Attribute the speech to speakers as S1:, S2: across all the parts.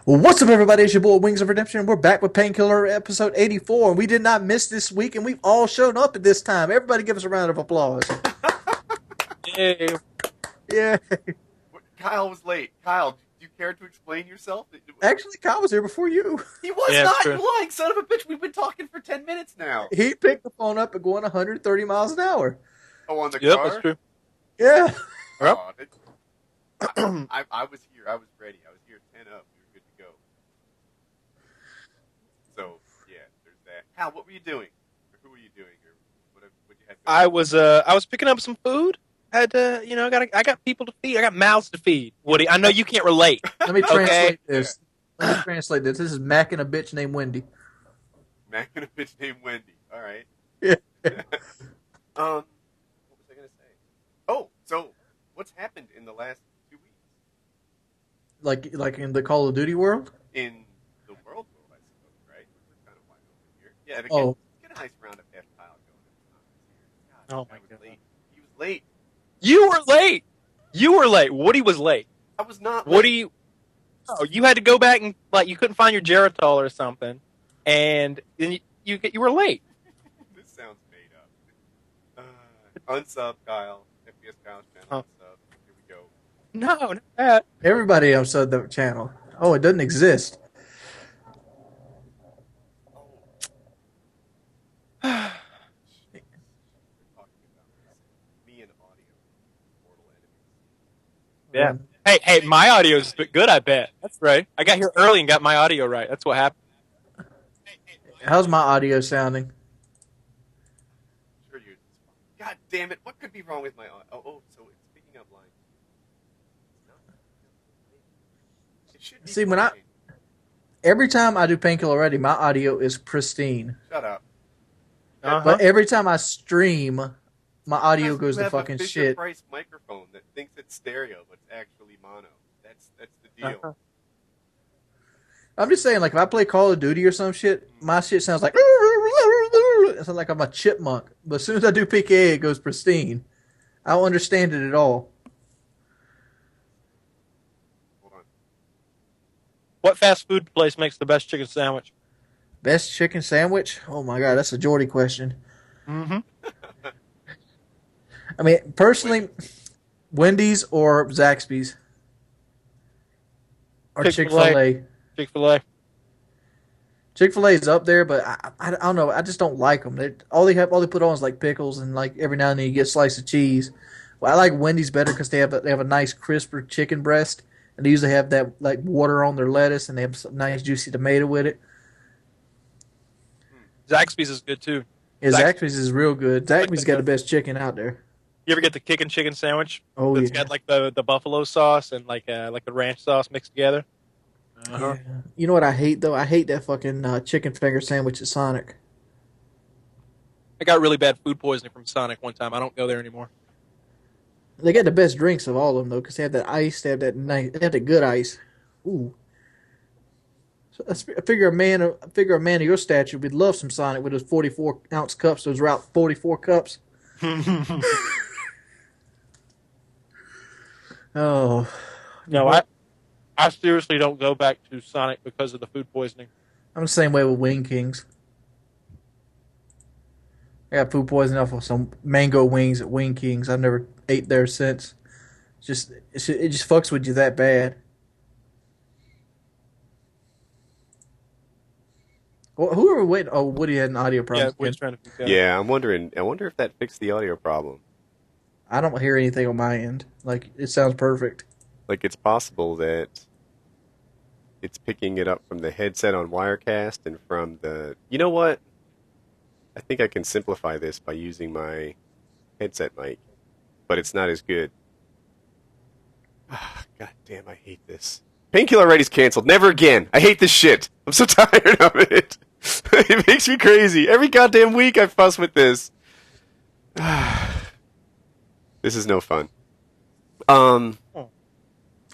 S1: Well, what's up, everybody? It's your boy Wings of Redemption. We're back with Painkiller episode 84, and we did not miss this week, and we've all shown up at this time. Everybody give us a round of applause.
S2: Yay.
S1: Yeah.
S3: Kyle was late. Kyle, do you care to explain yourself?
S1: Actually, Kyle was here before you.
S3: He was
S2: Yeah,
S3: not,
S2: true.
S3: you lying son of a bitch. We've been talking for 10 minutes now.
S1: He picked the phone up and going 130 miles an hour.
S3: Oh, on the
S2: Yep,
S3: car?
S2: that's true.
S1: Yeah.
S2: Yep.
S3: I was here. I was ready. I was here 10 up. We were good to go. So, yeah, there's that. Kyle, what were you doing? Or who were you doing? Or what you had going?
S2: I was picking up some food. Had to, I got people to feed. I got mouths to feed. Woody, I know you can't relate.
S1: Let me
S2: Okay.
S1: translate this. This is Mac and a bitch named Wendy.
S3: Mac and a bitch named Wendy. All right.
S1: Yeah.
S3: What was I going to say? Oh, so what's happened in the last 2 weeks?
S1: Like in the Call of Duty world?
S3: In the world, I suppose, right? We're kind of wide open here. Yeah, and
S1: Oh.
S3: get a nice round of F pile going. God,
S2: Oh,
S3: I
S2: my
S3: was
S2: God.
S3: late. He was late.
S2: You were late. You were late. Woody was late.
S3: I was not late.
S2: Woody, oh, you had to go back and you couldn't find your Geritol or something, and then you were late.
S3: This sounds made up. Unsub Kyle. FPS Kyle's channel.
S2: Huh.
S3: Unsub. Here we go.
S2: No, not that.
S1: Everybody else said the channel. Oh, it doesn't exist.
S3: Oh. We're talking about this. Me and audio. Mortal enemies.
S2: Yeah. Hey, my audio's good. I bet. That's right. I got here early and got my audio right. That's what happened.
S1: How's my audio sounding?
S3: Sure, yours is fine. God damn it! What could be wrong with my audio? Oh, so it's picking up line. It's not. It should be.
S1: See,
S3: fine.
S1: every time I do Painkiller Already, my audio is pristine.
S3: Shut up.
S2: Uh-huh.
S1: But every time I stream, my audio
S3: Because
S1: goes
S3: you
S1: to
S3: have
S1: fucking
S3: a Fisher
S1: shit.
S3: Price microphone that thinks it's stereo, but it's actually mono. That's the deal.
S2: Uh-huh.
S1: I'm just saying, like, if I play Call of Duty or some shit, my shit sounds like it sounds like I'm a chipmunk. But as soon as I do PKA, it goes pristine. I don't understand it at all.
S3: Hold on.
S2: What fast food place makes the best chicken sandwich?
S1: Best chicken sandwich? Oh my god, that's a Geordie question.
S2: Mm-hmm.
S1: I mean, personally, Wendy's or Zaxby's or
S2: Chick-fil-A.
S1: Chick-fil-A.
S2: Chick-fil-A.
S1: Chick-fil-A is up there, but I don't know. I just don't like them. All they put on is like pickles, and like every now and then you get a slice of cheese. Well, I like Wendy's better because they have a nice crisper chicken breast, and they usually have that like water on their lettuce, and they have some nice juicy tomato with it.
S2: Zaxby's is good too.
S1: Yeah,
S2: Zaxby's.
S1: Zaxby's is real good. Zaxby's got the best chicken out there.
S2: You ever get the kickin' chicken sandwich?
S1: Oh
S2: It's
S1: yeah.
S2: got like the buffalo sauce and like the ranch sauce mixed together.
S1: Yeah. You know what I hate though? I hate that fucking chicken finger sandwich at Sonic.
S2: I got really bad food poisoning from Sonic one time. I don't go there anymore.
S1: They got the best drinks of all of them though, because they have that ice. They have that nice. They have the good ice. Ooh. So I figure a man of your stature would love some Sonic with those 44-ounce cups. Those Route 44 cups. Oh.
S2: No, I seriously don't go back to Sonic because of the food poisoning.
S1: I'm the same way with Wing Kings. I got food poisoning off of some mango wings at Wing Kings. I've never ate there since. It just fucks with you that bad. Well, who are we waiting? Oh, Woody had an audio
S2: Yeah,
S1: problem.
S2: Woody's trying to figure out.
S3: Yeah, I'm wondering. I wonder if that fixed the audio problem.
S1: I don't hear anything on my end. Like, it sounds perfect.
S3: Like, it's possible that it's picking it up from the headset on Wirecast and from the... You know what? I think I can simplify this by using my headset mic, but it's not as good. God damn, I hate this. Painkiller Already's canceled. Never again. I hate this shit. I'm so tired of it. It makes me crazy. Every goddamn week I fuss with this. This is no fun.
S1: And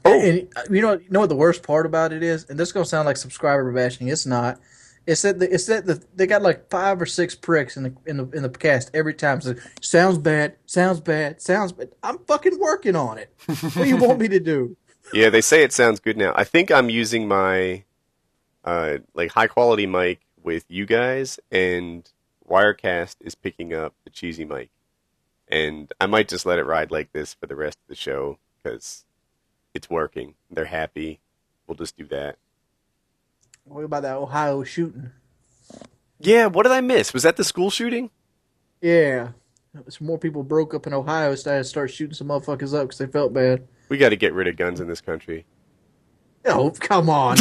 S1: you know what the worst part about it is, and this is gonna sound like subscriber bashing. It's not. It's that they got like 5 or 6 pricks in the cast every time. So sounds bad. I'm fucking working on it. What do you want me to do?
S3: Yeah, they say it sounds good now. I think I'm using my like high quality mic with you guys, and Wirecast is picking up the cheesy mic. And I might just let it ride like this for the rest of the show because it's working. They're happy. We'll just do that.
S1: What about that Ohio shooting?
S3: Yeah, what did I miss? Was that the school shooting?
S1: Yeah. Some more people broke up in Ohio, so I start shooting some motherfuckers up because they felt bad.
S3: We got to get rid of guns in this country.
S1: Oh, come on.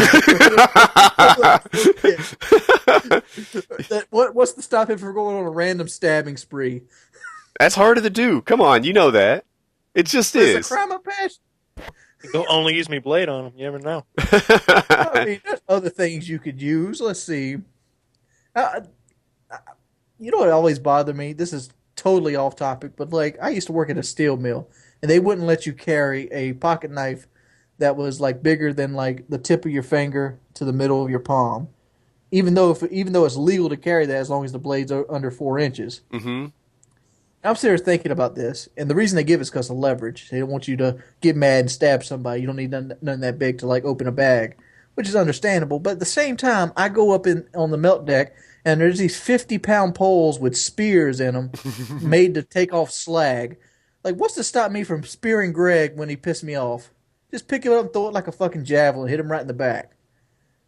S1: What's to stop him from going on a random stabbing spree?
S3: That's harder to do. Come on, you know that. It just
S1: It's a
S3: is.
S1: crime of passion.
S2: Go only use me blade on him. You never know.
S1: I mean, there's other things you could use. Let's see. Uh, you know what always bothered me? This is totally off topic, but like I used to work at a steel mill, and they wouldn't let you carry a pocket knife that was like bigger than like the tip of your finger to the middle of your palm. Even though it's legal to carry that as long as the blade's under 4 inches.
S3: hmm
S1: I'm sitting here thinking about this, and the reason they give it is because of leverage. They don't want you to get mad and stab somebody. You don't need none that big to like open a bag, which is understandable. But at the same time, I go up in on the melt deck, and there's these 50-pound poles with spears in them, made to take off slag. Like, what's to stop me from spearing Greg when he pissed me off? Just pick it up and throw it like a fucking javelin, hit him right in the back.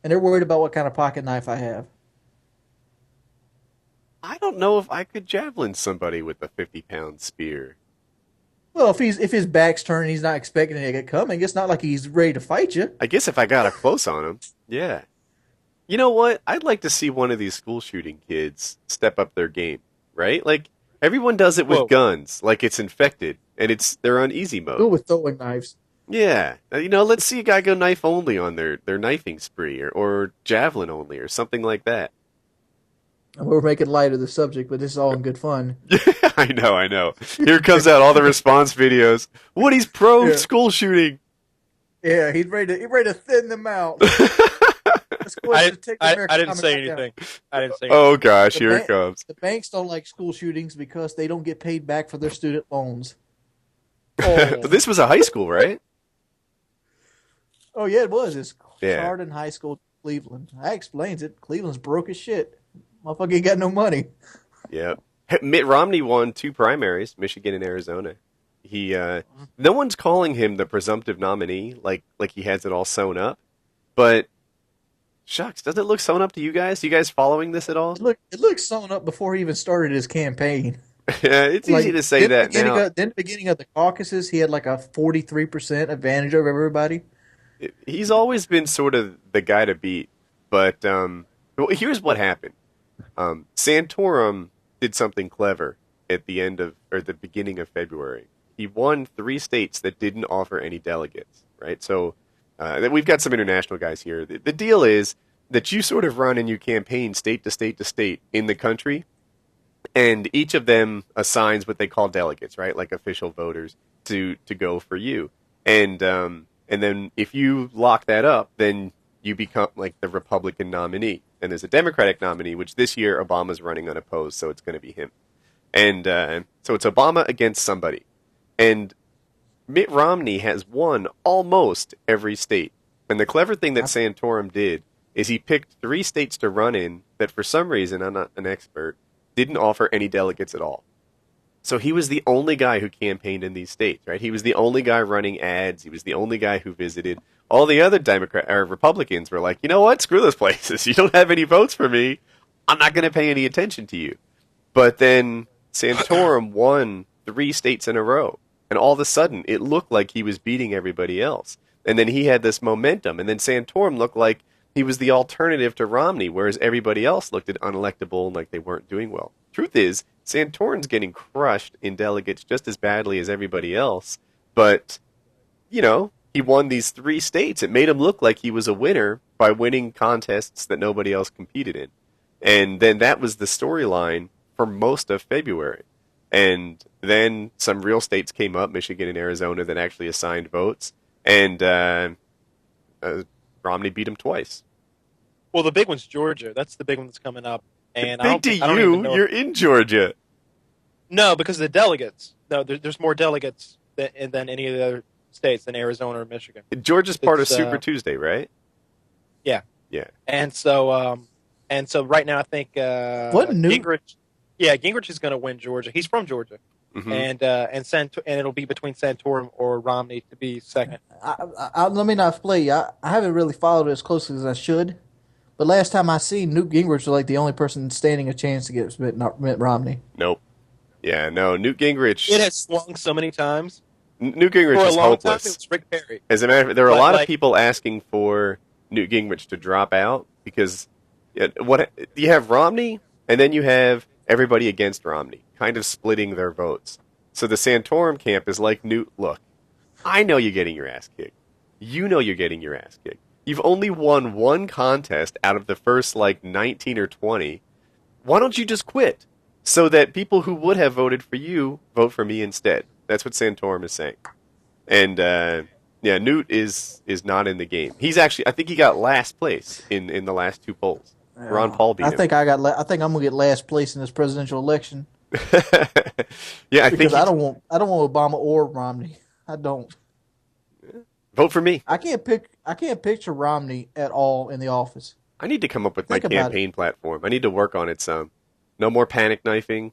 S1: And they're worried about what kind of pocket knife I have.
S3: I don't know if I could javelin somebody with a 50-pound spear.
S1: Well, if his back's turned, he's not expecting it to come. It's not like he's ready to fight you.
S3: I guess if I got a close on him, yeah. You know what? I'd like to see one of these school shooting kids step up their game, right? Like everyone does it with
S2: Whoa.
S3: guns, like it's infected, and they're on easy
S1: Go
S3: mode.
S1: with throwing knives.
S3: Yeah, let's see a guy go knife only on their knifing spree, or javelin only, or something like that.
S1: We're making light of the subject, but this is all in good fun.
S3: I know, I know. Here comes out all the response videos. Woody's pro
S1: Yeah.
S3: school shooting.
S1: Yeah, he's ready to thin them out. Let's go ahead and take the American
S2: I didn't
S1: Comic
S2: say
S1: Con down.
S2: anything. I didn't say anything.
S3: Oh gosh,
S1: The
S3: here it
S1: ba-
S3: comes.
S1: The banks don't like school shootings because they don't get paid back for their student loans. Oh,
S3: But this was a high school, right?
S1: oh yeah, it was. It's
S3: Yeah.
S1: Chardon High School, Cleveland. That explains it. Cleveland's broke as shit. Motherfucker ain't got no money.
S3: Yeah. Mitt Romney won 2 primaries, Michigan and Arizona. He no one's calling him the presumptive nominee like he has it all sewn up. But shucks, does it look sewn up to you guys? You guys following this at all?
S1: It looks sewn up before he even started his campaign.
S3: Yeah, it's easy to say that now.
S1: Then the beginning of the caucuses, he had like a 43% advantage over everybody.
S3: He's always been sort of the guy to beat. But well, here's what happened. Santorum did something clever at the beginning of February. He won 3 states that didn't offer any delegates, right? So we've got some international guys here. The deal is that you sort of run and you campaign state to state to state in the country, and each of them assigns what they call delegates, right? Like official voters to go for you. And then if you lock that up, then you become like the Republican nominee. And there's a Democratic nominee, which this year Obama's running unopposed, so it's going to be him. And so it's Obama against somebody. And Mitt Romney has won almost every state. And the clever thing that Santorum did is he picked 3 states to run in that for some reason, I'm not an expert, didn't offer any delegates at all. So he was the only guy who campaigned in these states, right? He was the only guy running ads. He was the only guy who visited. All the other Republicans were like, you know what? Screw those places. You don't have any votes for me. I'm not going to pay any attention to you. But then Santorum won 3 states in a row. And all of a sudden, it looked like he was beating everybody else. And then he had this momentum. And then Santorum looked like he was the alternative to Romney, whereas everybody else looked at unelectable and like they weren't doing well. Truth is, Santorum's getting crushed in delegates just as badly as everybody else. But, he won these 3 states. It made him look like he was a winner by winning contests that nobody else competed in. And then that was the storyline for most of February. And then some real states came up, Michigan and Arizona, that actually assigned votes. And Romney beat him twice.
S2: Well, the big one's Georgia. That's the big one that's coming up. And
S3: Big to
S2: I don't
S3: you,
S2: even know.
S3: you're in Georgia.
S2: No, because of the delegates. No, there's more delegates than any of the other states than Arizona or Michigan.
S3: Georgia's part of
S2: It's
S3: Super Tuesday, right?
S2: yeah,
S3: Yeah.
S2: and so right now I think
S1: What Newt?
S2: Gingrich, yeah, Gingrich is going to win Georgia. He's from Georgia,
S3: Hmm.
S2: and it'll be between Santorum or Romney to be second.
S1: Let me not play. I haven't really followed it as closely as I should. But last time I seen, Newt Gingrich was like the only person standing a chance to get Mitt Romney.
S3: Nope. Yeah, no. Newt Gingrich.
S2: It has swung so many times.
S3: Newt
S2: For
S3: Gingrich
S2: a
S3: is
S2: long time, it
S3: hopeless.
S2: was Rick Perry.
S3: As a matter of fact, there are a
S2: But,
S3: lot of
S2: like-
S3: people asking for Newt Gingrich to drop out because what you have Romney and then you have everybody against Romney, kind of splitting their votes. So the Santorum camp is like, Newt, look, I know you're getting your ass kicked. You know you're getting your ass kicked. You've only won one contest out of the first, 19 or 20. Why don't you just quit? So that people who would have voted for you vote for me instead. That's what Santorum is saying. And, yeah, Newt is not in the game. He's actually, I think he got last place in the last two polls. Ron Paul beat him.
S1: I think I'm gonna get last place in this presidential election
S3: Yeah, I think
S1: because I don't want Obama or Romney. I don't.
S3: vote for me.
S1: I can't picture Romney at all in the office.
S3: I need to come up with my
S1: Think about
S3: campaign platform. I need to work on it some. No more panic knifing.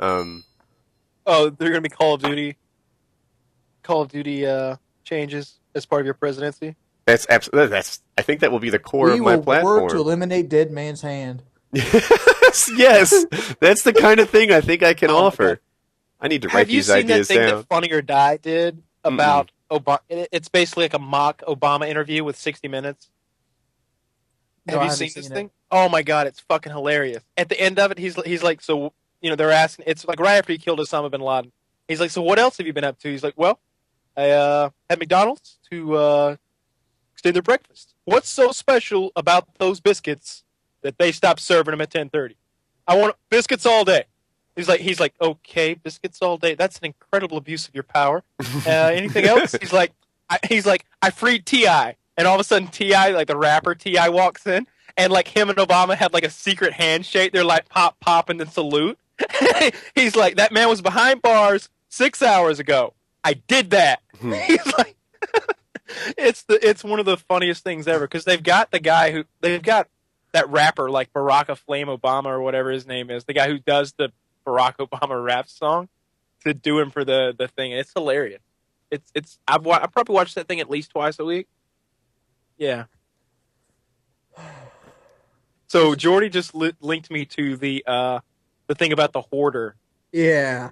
S2: Oh, they're going to be Call of Duty changes as part of your presidency.
S3: That's absolutely. I think that will be the core
S1: We
S3: of my
S1: will
S3: platform.
S1: work to eliminate Dead Man's Hand.
S3: Yes, that's the kind of thing I think I can
S2: Oh my
S3: offer.
S2: God.
S3: I need to
S2: Have
S3: write
S2: you
S3: these
S2: seen that
S3: ideas
S2: thing
S3: down.
S2: that Funny or Die did about Obama? It's basically like a mock Obama interview with 60 Minutes.
S1: No,
S2: Have
S1: I
S2: you
S1: haven't
S2: seen this
S1: seen
S2: thing? Oh my God, it's fucking hilarious. At the end of it, he's like, so, they're asking, it's like right after he killed Osama bin Laden. He's like, so what else have you been up to? He's like, well, I had McDonald's to stay their breakfast. What's so special about those biscuits that they stopped serving them at 10:30? I want biscuits all day. He's like, okay, biscuits all day. That's an incredible abuse of your power. Anything else? He's like, I freed T.I. And all of a sudden, T.I., like the rapper T.I., walks in, and like him and Obama had like a secret handshake. They're like pop, and then salute. He's like, that man was behind bars 6 hours ago. I did that. He's like, it's one of the funniest things ever because they've got that rapper like Barack Flame Obama or whatever his name is, the guy who does the Barack Obama rap song to do him for the thing. It's hilarious. I probably watch that thing at least twice a week. Yeah. So Jordy just linked me to the thing about the hoarder.
S1: Yeah,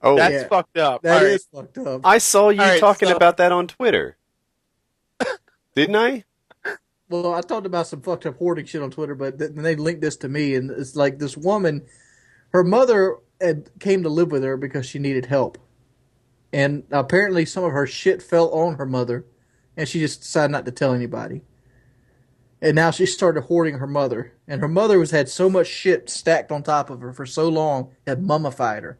S3: Oh,
S2: That's
S1: Yeah.
S2: fucked up.
S1: that
S2: All
S1: is fucked up.
S3: I saw you
S2: All right,
S3: talking
S2: so-
S3: about that on Twitter. Didn't I?
S1: Well, I talked about some fucked up hoarding shit on Twitter, but then they linked this to me, and it's like this woman, her mother came to live with her because she needed help, and apparently some of her shit fell on her mother, and she just decided not to tell anybody. And now she started hoarding her mother, and her mother had so much shit stacked on top of her for so long, it had mummified her.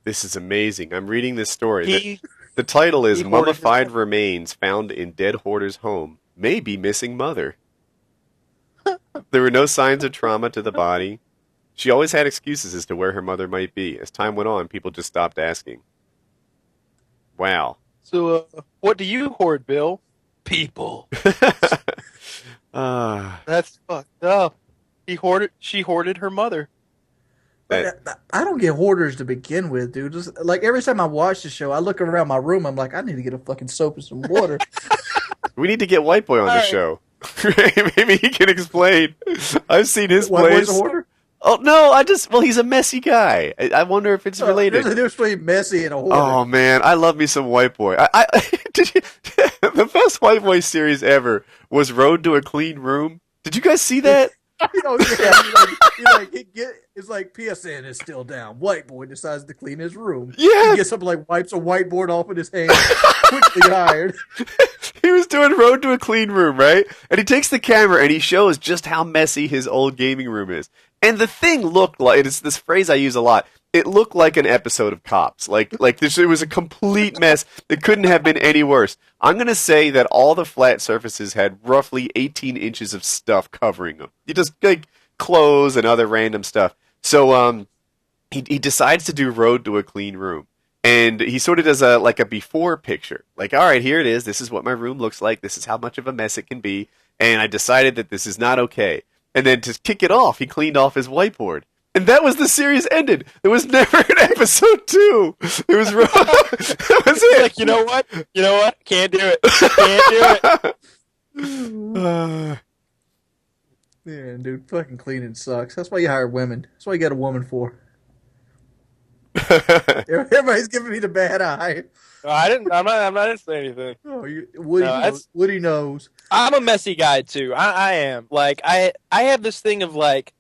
S3: This is amazing. I'm reading this story.
S2: He
S3: The title is
S2: He hoarded
S3: Mummified
S2: his-
S3: Remains Found in Dead Hoarder's Home. May be missing mother. There were no signs of trauma to the body. She always had excuses as to where her mother might be. As time went on, people just stopped asking. Wow.
S2: So, what do you hoard, Bill? People. That's fucked up. She hoarded her mother.
S3: That-
S1: I don't get hoarders to begin with, dude. Just like every time I watch the show, I look around my room. I'm like, I need to get a fucking soap and some water.
S3: We need to get White Boy on the
S2: All right.
S3: show. Maybe he can explain. I've seen his
S1: White Boy's
S3: place.
S1: a hoarder?
S3: Oh no, he's a messy guy. I wonder if it's related.
S1: There's a difference between messy and a hoarder.
S3: Oh man, I love me some White Boy. Did you, the best White Boy series ever was Road to a Clean Room. Did you guys see that?
S1: It's like PSN is still down. White boy decides to clean his room.
S3: Yeah.
S1: He gets up, like wipes a whiteboard off in his hand. Quickly hired.
S3: He was doing Road to a Clean Room, right? And he takes the camera and he shows just how messy his old gaming room is. And the thing looked like, it's this phrase I use a lot, it looked like an episode of Cops. Like this, it was a complete mess. It couldn't have been any worse. I'm going to say that all the flat surfaces had roughly 18 inches of stuff covering them. You just, like, clothes and other random stuff. So, he decides to do Road to a Clean Room. And he sort of does a like a before picture. Like, all right, here it is. This is what my room looks like. This is how much of a mess it can be. And I decided that this is not okay. And then to kick it off, he cleaned off his whiteboard. And that was the series ended. There was never an episode 2. It was wrong. That was it.
S2: Like, you know what? You know what? Can't do it. Can't do it.
S1: Yeah, dude, fucking cleaning sucks. That's why you hire women. That's why you got a woman for. Everybody's giving me the bad eye.
S2: No, I didn't. I'm not saying anything.
S1: Oh, Woody
S2: No,
S1: knows. Woody knows.
S2: I'm a messy guy too. I am. Like I have this thing of like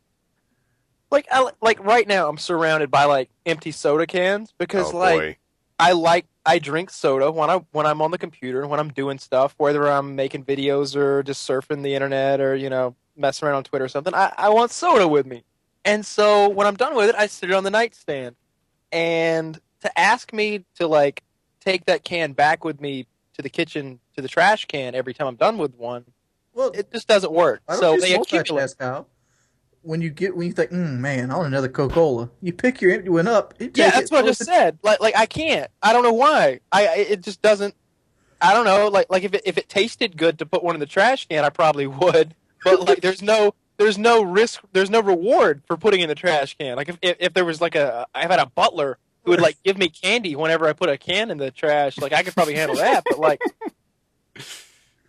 S2: right now I'm surrounded by like empty soda cans because
S3: Oh
S2: like
S3: boy.
S2: I drink soda when I'm on the computer when I'm doing stuff, whether I'm making videos or just surfing the internet or messing around on Twitter or something. I want soda with me, and so when I'm done with it, I sit it on the nightstand. And to ask me to like take that can back with me to the kitchen to the trash can every time I'm done with one,
S1: Well,
S2: it just doesn't work.
S1: why don't
S2: So
S1: you
S2: they
S1: multitask,
S2: accumulate.
S1: Kyle? When you think, man, I want another Coca-Cola. You pick your empty one up. You
S2: Yeah,
S1: take
S2: that's
S1: it.
S2: what I just said. Like I can't. I don't know why. It just doesn't. I don't know. Like if it tasted good to put one in the trash can, I probably would. But like there's no risk, there's no reward for putting in the trash can. Like if there was like I had a butler who would like give me candy whenever I put a can in the trash, like I could probably handle that.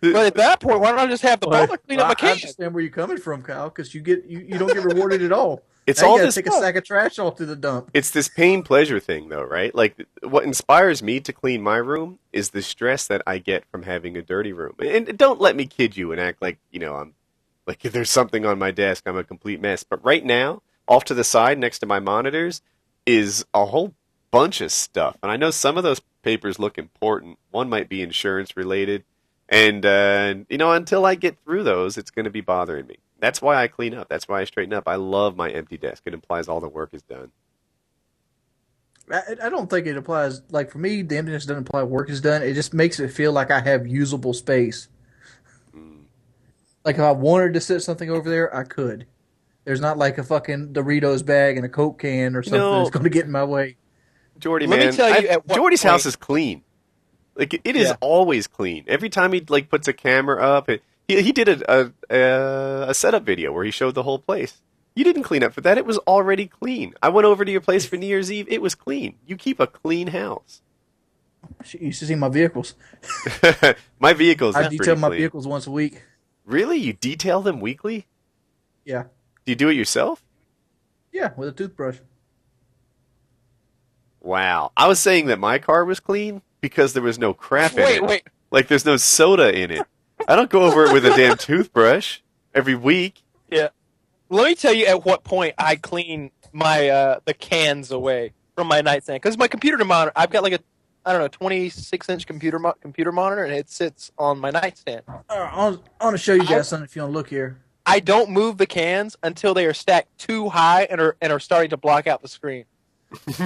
S2: But at that point, why don't I just have the butler clean up my
S1: I
S2: can?
S1: understand where you're coming from, Kyle, because you don't get rewarded at all.
S3: It's
S1: now
S3: all
S1: you gotta
S3: this
S1: take a sack of trash off to the dump.
S3: It's this pain pleasure thing though, right? Like what inspires me to clean my room is the stress that I get from having a dirty room. And don't let me kid you and act like, I'm like if there's something on my desk, I'm a complete mess. But right now, off to the side next to my monitors is a whole bunch of stuff. And I know some of those papers look important. One might be insurance related. And until I get through those, it's going to be bothering me. That's why I clean up. That's why I straighten up. I love my empty desk. It implies all the work is done.
S1: I don't think it applies. Like for me, the emptiness doesn't imply work is done. It just makes it feel like I have usable space. Like if I wanted to sit something over there, I could. There's not like a fucking Doritos bag and a Coke can or something that's going to get in my way.
S3: Jordy,
S2: Let
S3: man,
S2: me tell you at what
S3: Jordy's
S2: point-
S3: house is clean. Like it is always clean. Every time he like puts a camera up, he did a setup video where he showed the whole place. You didn't clean up for that. It was already clean. I went over to your place for New Year's Eve. It was clean. You keep a clean house.
S1: You should see my vehicles.
S3: My vehicles.
S1: I
S3: Is
S1: detail
S3: pretty
S1: my
S3: clean.
S1: vehicles once a week.
S3: Really? You detail them weekly?
S1: Yeah.
S3: Do you do it yourself?
S1: Yeah, with a toothbrush.
S3: Wow. I was saying that my car was clean because there was no crap in it.
S2: Wait.
S3: Like there's no soda in it. I don't go over it with a damn toothbrush every week.
S2: Yeah. Let me tell you at what point I clean my the cans away from my nightstand because my computer monitor. I've got like a 26-inch computer monitor, and it sits on my nightstand.
S1: I want to show you guys something if you want to look here.
S2: I don't move the cans until they are stacked too high and are starting to block out the screen.
S1: Let's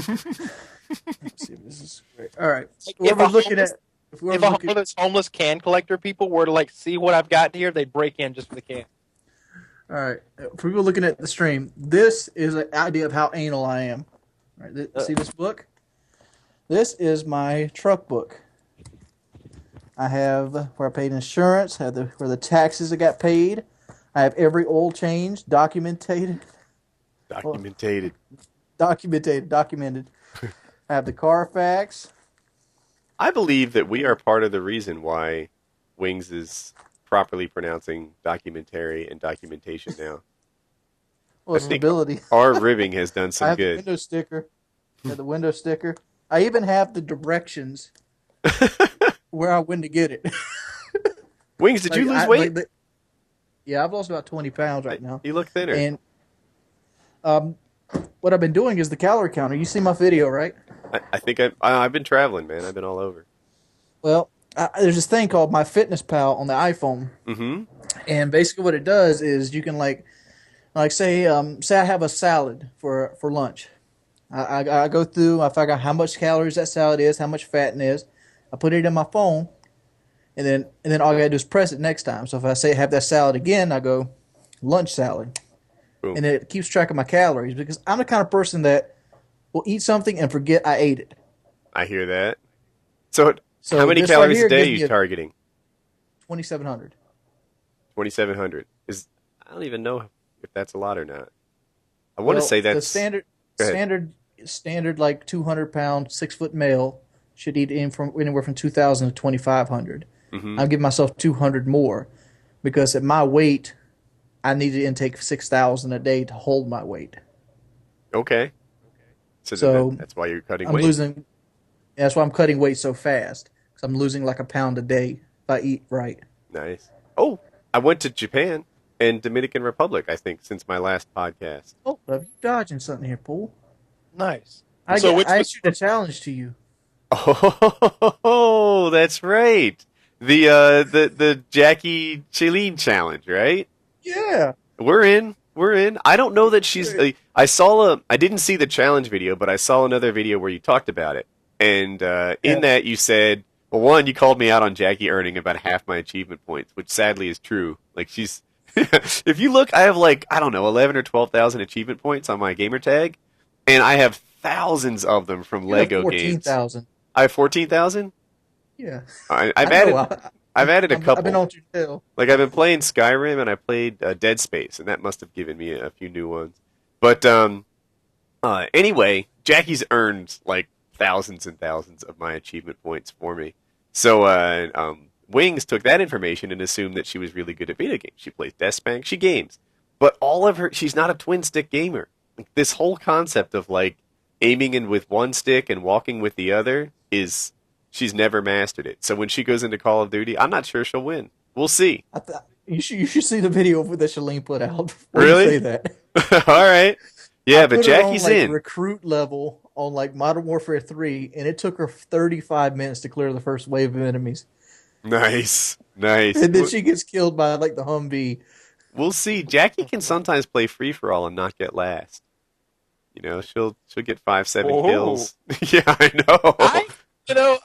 S1: see if this is great. All right.
S2: Like,
S1: If
S2: If one of those homeless can collector people were to like see what I've got here, they'd break in just for the can.
S1: All right. For people looking at the stream, this is an idea of how anal I am. All right. See this book? This is my truck book. I have where I paid insurance, where the taxes I got paid. I have every oil change documented.
S3: Documented.
S1: Documented. I have the Carfax.
S3: I believe that we are part of the reason why Wings is properly pronouncing documentary and documentation now.
S1: Well, it's
S3: I
S1: an
S3: think
S1: ability.
S3: our ribbing has done
S1: I
S3: some
S1: have the
S3: good.
S1: window sticker. I have the window sticker. I even have the directions where I went to get it.
S3: Wings, did you lose weight?
S1: Yeah, I've lost about 20 pounds right now.
S3: You look thinner.
S1: And what I've been doing is the calorie counter. You see my video, right?
S3: I think I've been traveling, man. I've been all over.
S1: Well, there's this thing called MyFitnessPal on the iPhone.
S3: Mm-hmm.
S1: And basically what it does is you can like say I have a salad for lunch. I go through, I figure out how much calories that salad is, how much fat it is. I put it in my phone, and then all I gotta do is press it next time. So if I say have that salad again, I go lunch salad.
S3: Boom.
S1: And it keeps track of my calories because I'm the kind of person that will eat something and forget I ate it.
S3: I hear that. So,
S1: So
S3: how many
S1: this right
S3: calories a
S1: here
S3: day are
S1: gives
S3: you
S1: me a
S3: targeting?
S1: 2,700.
S3: 2,700. I don't even know if that's a lot or not. I want to
S1: Well,
S3: say
S1: the
S3: that's.
S1: standard
S3: Go ahead.
S1: standard standard like 200 pound 6 foot male should eat anywhere from 2,000 to 2,500.
S3: Hmm.
S1: I'll give myself 200 more because at my weight, I need to intake 6,000 a day to hold my weight.
S3: Okay. So then
S1: So
S3: that's why you're cutting
S1: I'm
S3: weight.
S1: losing. That's why I'm cutting weight so fast because I'm losing like a pound a day if I eat right.
S3: Nice. Oh, I went to Japan and Dominican Republic, I think, since my last podcast.
S1: Oh, love you dodging something here, Paul.
S2: Nice.
S1: I
S2: So
S1: get.
S2: which
S1: I
S2: was
S1: issued a challenge to you.
S3: Oh, that's right. The Jackie Shailene challenge, right?
S1: Yeah.
S3: We're in. We're in. I don't know that she's. I saw a. I didn't see the challenge video, but I saw another video where you talked about it, and in
S1: Yeah.
S3: that you said, well, one, you called me out on Jackie earning about half my achievement points, which sadly is true. Like she's. If you look, I have like I don't know, 11 or 12,000 achievement points on my gamer tag, and I have thousands of them from
S1: You have
S3: Lego games.
S1: 14,000.
S3: I have 14,000.
S1: Yeah.
S3: I've
S1: I know.
S3: added. I've added a
S1: I've been
S3: couple.
S1: on your tail.
S3: Like I've been playing Skyrim and I played Dead Space, and that must have given me a few new ones. But anyway, Jackie's earned like thousands and thousands of my achievement points for me. So Wings took that information and assumed that she was really good at video games. She plays Deathspank, she games, but all of her, she's not a twin stick gamer. Like, this whole concept of like aiming in with one stick and walking with the other is she's never mastered it. So when she goes into Call of Duty, I'm not sure she'll win. We'll see.
S1: You should see the video that Shalene put out before you
S3: Really?
S1: say that.
S3: All right.
S1: I
S3: Yeah, but
S1: put her on
S3: Jackie's
S1: like
S3: in.
S1: recruit level on like Modern Warfare 3, and it took her 35 minutes to clear the first wave of enemies.
S3: Nice. Nice.
S1: And then she gets killed by like the Humvee.
S3: We'll see. Jackie can sometimes play free for all and not get last. You know, she'll get 5-7
S2: Whoa.
S3: kills. Yeah, I know.
S2: you know,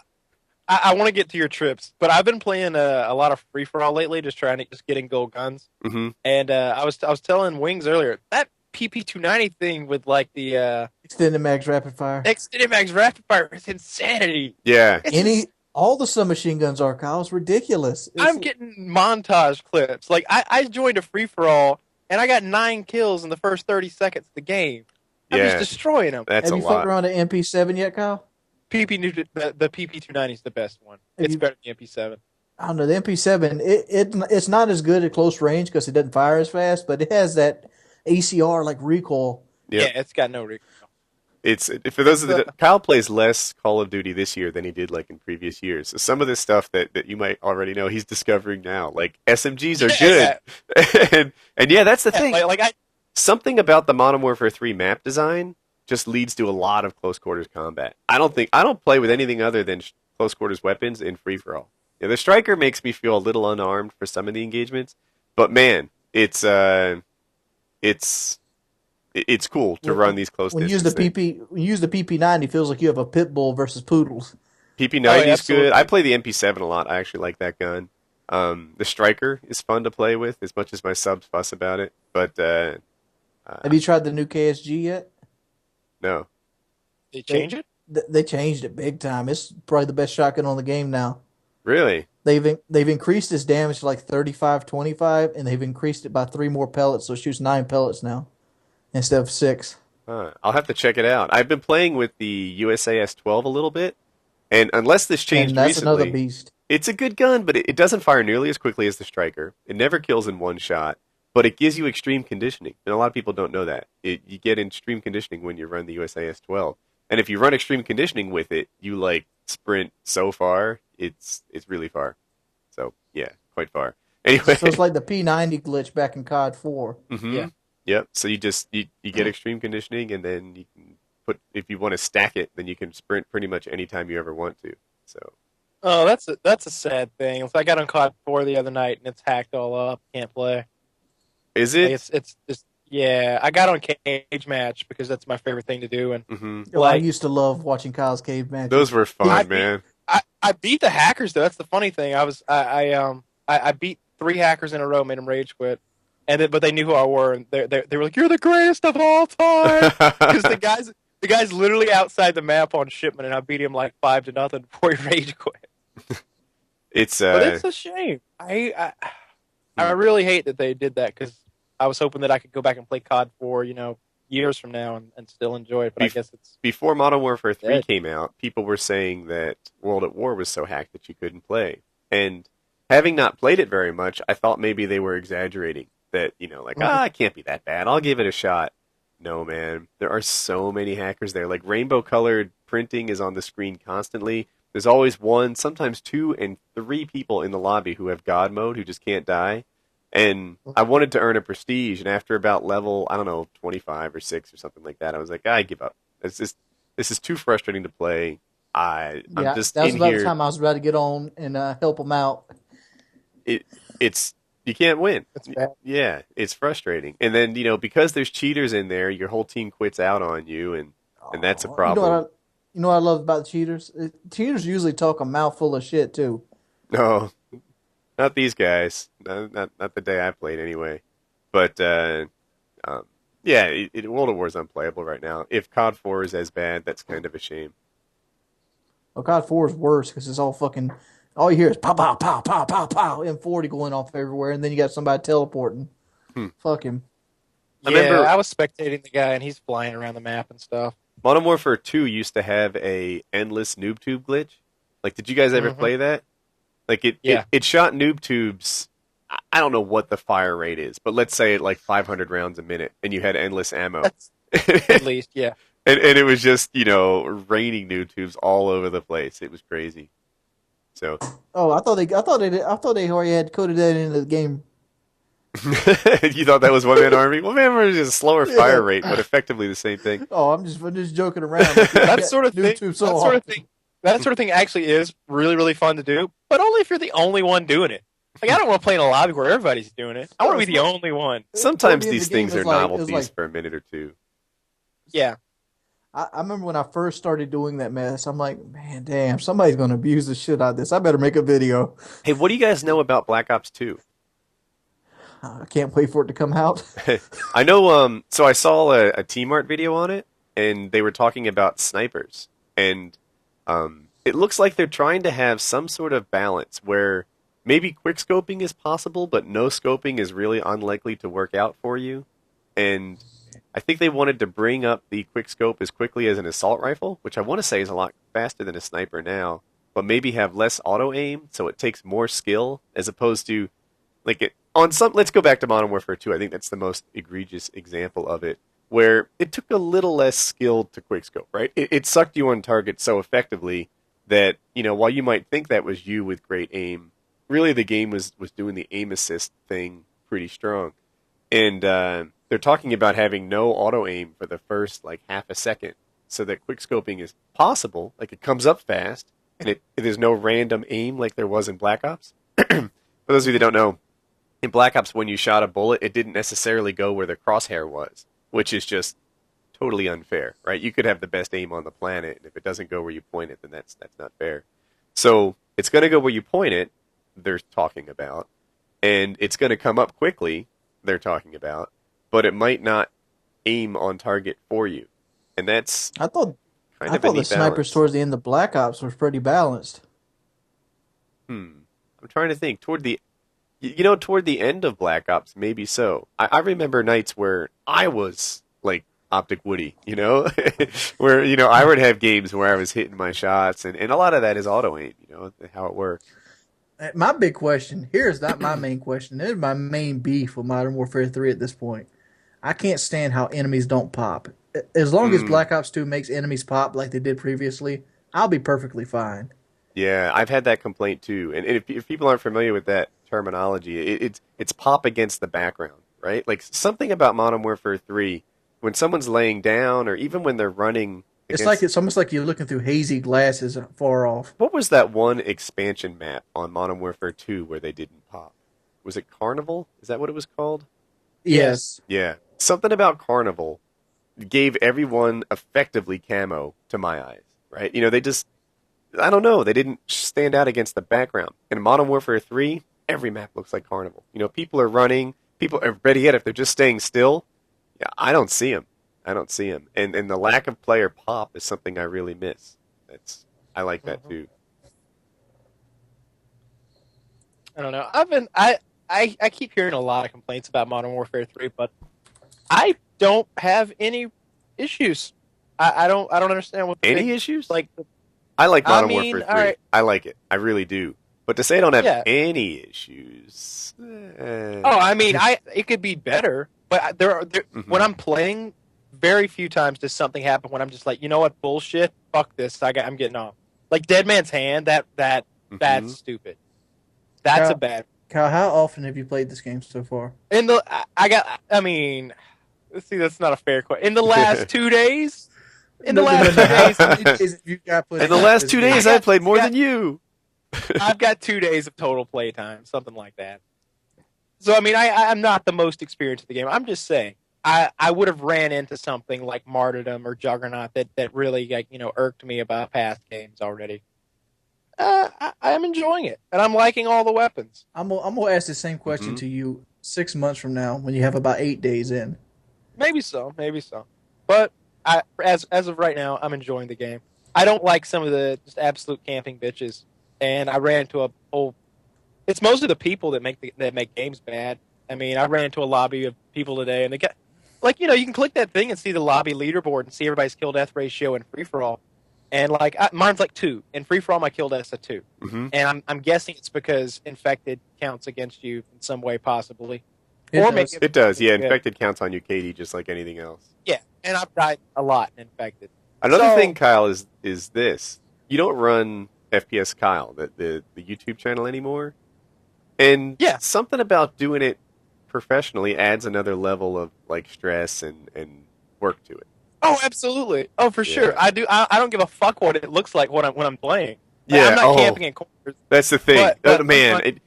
S2: I want to get to your trips, but I've been playing a lot of free for all lately, just trying to just getting gold guns.
S3: Hmm.
S2: And I was telling Wings earlier that PP290 thing with like the
S1: Extended max rapid fire.
S2: extended max rapid fire is insanity.
S3: Yeah.
S2: It's
S1: All the submachine guns are, Kyle. It's ridiculous.
S2: I'm getting montage clips. Like I joined a free for all and I got 9 kills in the first 30 seconds of the game. I'm
S3: Yeah.
S2: just destroying them.
S3: That's
S1: Have
S3: a
S1: you fucked
S3: lot.
S1: around an MP7 yet, Kyle?
S2: The PP290 is the best one.
S1: Have
S2: It's
S1: you-
S2: better than the MP7.
S1: I don't know. The MP7, it's not as good at close range because it doesn't fire as fast, but it has that ACR like recoil.
S3: Yep.
S2: Yeah, it's got no recoil.
S3: It's for those of the Kyle plays less Call of Duty this year than he did like in previous years. So some of this stuff that you might already know, he's discovering now. Like SMGs are good, and yeah, that's the thing. Something about the Modern Warfare 3 map design just leads to a lot of close quarters combat. I don't play with anything other than close quarters weapons in free for all. Yeah, the striker makes me feel a little unarmed for some of the engagements, but man, it's cool to run these close
S1: When you use
S3: distance
S1: the
S3: things.
S1: PP, when you use the PP90, it feels like you have a pit bull versus poodles.
S3: PP90
S2: Oh, yeah,
S3: is good.
S2: absolutely.
S3: I play the MP7 a lot. I actually like that gun. The striker is fun to play with, as much as my subs fuss about it. But
S1: Have you tried the new KSG yet?
S3: no,
S2: They change it?
S1: They changed it big time. It's probably the best shotgun on the game now.
S3: really.
S1: They've increased its damage to like 35-25, and they've increased it by 3 more pellets, so it shoots 9 pellets now instead of 6.
S3: I'll have to check it out. I've been playing with the USAS 12 a little bit, and unless this changed
S1: And that's
S3: recently,
S1: another beast.
S3: it's a good gun, but it doesn't fire nearly as quickly as the striker. It never kills in one shot, but it gives you extreme conditioning, and a lot of people don't know that. You get extreme conditioning when you run the USAS 12, and if you run extreme conditioning with it, you like sprint so far. It's really far. So yeah, quite far. Anyway,
S1: So it's like the P90 glitch back in COD 4.
S3: mhm.
S2: Yeah.
S3: Yep. So you get extreme conditioning, and then you can put, if you want to stack it, then you can sprint pretty much anytime you ever want to. So
S2: Oh, that's a sad thing. I got on COD 4 the other night and it's hacked all up. Can't play.
S3: is
S2: Like,
S3: it?
S2: it's just yeah. I got on Cage Match because that's my favorite thing to do, and
S3: Hmm.
S1: Well, I
S2: Like-
S1: used to love watching Kyle's cave matches.
S3: Those were fun,
S2: I-
S3: man.
S2: I beat the hackers though. That's the funny thing. I beat 3 hackers in a row, made them rage quit, but they knew who I were, and they were like, "You're the greatest of all time," because the The guy's literally outside the map on shipment, and I beat him like 5-0 before he rage quit.
S3: It's
S2: But it's a shame. I really hate that they did that because I was hoping that I could go back and play COD 4, years from now and still enjoy it. But I guess it's
S3: before Modern Warfare 3
S2: dead.
S3: came out, people were saying that World at War was so hacked that you couldn't play. And having not played it very much, I thought maybe they were exaggerating. That, it can't be that bad. I'll give it a shot. No, man. There are so many hackers there. Like, rainbow-colored printing is on the screen constantly. There's always one, sometimes 2 and 3 people in the lobby who have God mode who just can't die. And I wanted to earn a prestige, and after about level, 25 or 6 or something like that, I was like, I give up. This is too frustrating to play. I'm just
S1: that was
S3: in
S1: about
S3: here.
S1: the time I was about to get on and help them out.
S3: It's you can't win.
S2: That's bad.
S3: Yeah, it's frustrating. And then, because there's cheaters in there, your whole team quits out on you, and that's a problem.
S1: You know what I love about the cheaters? Cheaters usually talk a mouthful of shit too.
S3: No, not these guys. Not the day I played anyway. But yeah, World of War is unplayable right now. If COD 4 is as bad, that's kind of a shame.
S1: Well, COD 4 is worse because it's all fucking. All you hear is pow, pow, pow, pow, pow, pow, M40 going off everywhere, and then you got somebody teleporting. Fuck him.
S2: I was spectating the guy, and he's flying around the map and stuff.
S3: Modern Warfare 2 used to have a endless noob tube glitch. Like, did you guys ever play that? Like, it shot noob tubes. I don't know what the fire rate is, but let's say at like 500 rounds a minute, and you had endless ammo.
S2: At least, yeah.
S3: And it was just, raining noob tubes all over the place. It was crazy. So.
S1: Oh, I thought they already had coded that into the game.
S3: You thought that was one man army? One man army is just a slower fire rate, but effectively the same thing.
S1: Oh, I'm just joking around.
S2: That sort of thing actually is really, really fun to do, but only if you're the only one doing it. Like, I don't want to play in a lobby where everybody's doing it. I want to be the only one.
S3: Sometimes these things are novelties for a minute or two.
S2: Yeah.
S1: I remember when I first started doing that mess, I'm like, man, damn, somebody's going to abuse the shit out of this. I better make a video.
S3: Hey, what do you guys know about Black Ops 2?
S1: I can't wait for it to come out.
S3: I know, so I saw a T-Mart video on it, and they were talking about snipers. And it looks like they're trying to have some sort of balance where maybe quick-scoping is possible, but no-scoping is really unlikely to work out for you. And I think they wanted to bring up the quick-scope as quickly as an assault rifle, which I want to say is a lot faster than a sniper now, but maybe have less auto-aim, so it takes more skill, as opposed to, let's go back to Modern Warfare 2. I think that's the most egregious example of it, where it took a little less skill to quickscope, right? It sucked you on target so effectively that, while you might think that was you with great aim, really the game was doing the aim assist thing pretty strong. And they're talking about having no auto aim for the first half a second, so that quickscoping is possible. Like, it comes up fast, and there's no random aim like there was in Black Ops. For those of you that don't know, in Black Ops, when you shot a bullet, it didn't necessarily go where the crosshair was, which is just totally unfair, right? You could have the best aim on the planet, and if it doesn't go where you point it, then that's not fair. So it's going to go where you point it, they're talking about, and it's going to come up quickly, they're talking about, but it might not aim on target for you. And that's
S1: I thought
S3: kind of
S1: the
S3: a neat
S1: snipers
S3: balance.
S1: towards the end of Black Ops was pretty balanced.
S3: I'm trying to think. Toward the end of Black Ops, maybe so. I remember nights where I was like Optic Woody, where, I would have games where I was hitting my shots, and a lot of that is auto aim, how it works.
S1: My big question, here's not my main question, this is my main beef with Modern Warfare 3 at this point. I can't stand how enemies don't pop. As long as Black Ops 2 makes enemies pop like they did previously, I'll be perfectly fine.
S3: Yeah, I've had that complaint too. And if people aren't familiar with that terminology, it's pop against the background, right? Like, something about Modern Warfare 3, when someone's laying down or even when they're running against...
S1: It's almost like you're looking through hazy glasses far off.
S3: What was that one expansion map on Modern Warfare 2 where they didn't pop? Was it Carnival? Is that what it was called?
S1: Yes.
S3: Yeah. Something about Carnival gave everyone effectively camo to my eyes, right? They just... I don't know. They didn't stand out against the background. In Modern Warfare 3, every map looks like Carnival. People are running. People are, better yet, if they're just staying still, yeah, I don't see them. I don't see them, and the lack of player pop is something I really miss. I like that too.
S2: I don't know. I keep hearing a lot of complaints about Modern Warfare 3, but I don't have any issues. I don't understand what
S3: Any issues?
S2: like.
S3: I like Modern Warfare 3.
S2: Right.
S3: I like it. I really do. But to say I don't have
S2: Yeah.
S3: any issues.
S2: Oh, I mean, it could be better, but when I'm playing, very few times does something happen when I'm just like, you know what, bullshit, fuck this, I'm getting off. Like Dead Man's Hand, that's stupid. That's a bad.
S1: Kyle, how often have you played this game so far?
S2: I mean, let's see, that's not a fair question. In the last 2 days. In the last 2 days.
S3: In the last 2 days, I played more than you.
S2: I've got 2 days of total playtime, something like that. So, I mean, I'm not the most experienced in the game. I'm just saying, I would have ran into something like Martyrdom or Juggernaut that really, like, irked me about past games already. I'm enjoying it, and I'm liking all the weapons.
S1: I'm gonna ask the same question to you 6 months from now when you have about 8 days in. Maybe so.
S2: But as of right now, I'm enjoying the game. I don't like some of the just absolute camping bitches. And I ran into it's mostly the people that make games bad. I mean, I ran into a lobby of people today, and they got, like, you can click that thing and see the lobby leaderboard and see everybody's kill death ratio in free for all. And like mine's like 2. In free for all, my kill death's a 2. And I'm guessing it's because infected counts against you in some way, possibly.
S3: It does. Yeah, infected counts on you, Katie, just like anything else.
S2: Yeah, and I've died a lot in infected.
S3: Another thing, Kyle, is this: you don't run FPS Kyle, the YouTube channel anymore. And something about doing it professionally adds another level of like stress and work to it.
S2: Oh, absolutely. Oh, for sure. I do. I don't give a fuck what it looks like when I'm playing.
S3: Yeah,
S2: I'm not camping in corners.
S3: That's the thing.
S2: But
S3: man,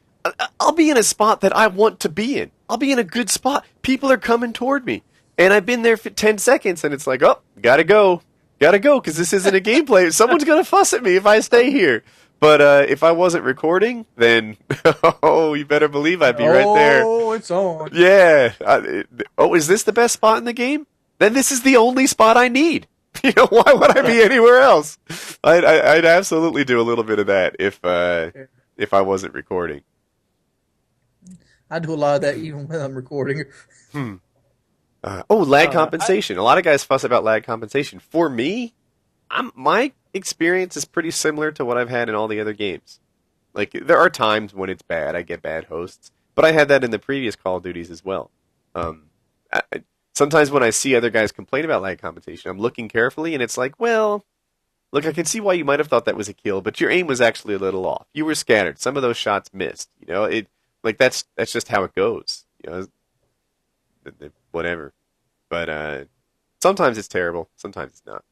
S3: I'll be in a spot that I want to be in. I'll be in a good spot. People are coming toward me. And I've been there for 10 seconds, and it's like, oh, gotta go, because this isn't a gameplay. Someone's going to fuss at me if I stay here. But if I wasn't recording, then, you better believe I'd be right there.
S1: Oh, it's on.
S3: Yeah. Is this the best spot in the game? Then this is the only spot I need. Why would I be anywhere else? I'd absolutely do a little bit of that if I wasn't recording.
S1: I do a lot of that even when I'm recording.
S3: Lag compensation. A lot of guys fuss about lag compensation. For me, my experience is pretty similar to what I've had in all the other games. Like, there are times when it's bad. I get bad hosts. But I had that in the previous Call of Duties as well. Sometimes when I see other guys complain about lag compensation, I'm looking carefully, and it's like, well, look, I can see why you might have thought that was a kill, but your aim was actually a little off. You were scattered. Some of those shots missed. That's just how it goes. Whatever. But sometimes it's terrible. Sometimes it's not.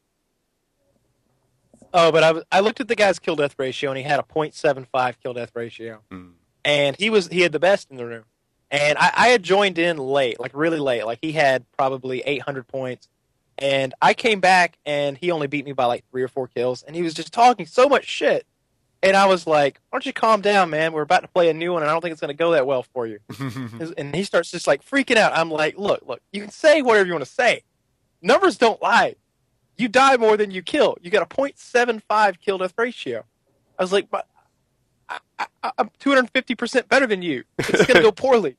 S2: Oh, but I looked at the guy's kill death ratio, and he had a .75 kill death ratio, and he had the best in the room. And I had joined in late, like really late. Like, he had probably 800 points, and I came back, and he only beat me by like 3 or 4 kills, and he was just talking so much shit. And I was like, why don't you calm down, man? We're about to play a new one, and I don't think it's going to go that well for you. And he starts just like freaking out. I'm like, look, you can say whatever you want to say. Numbers don't lie. You die more than you kill. You got a .75 kill death ratio. I was like, but I'm 250% better than you. It's going to go poorly.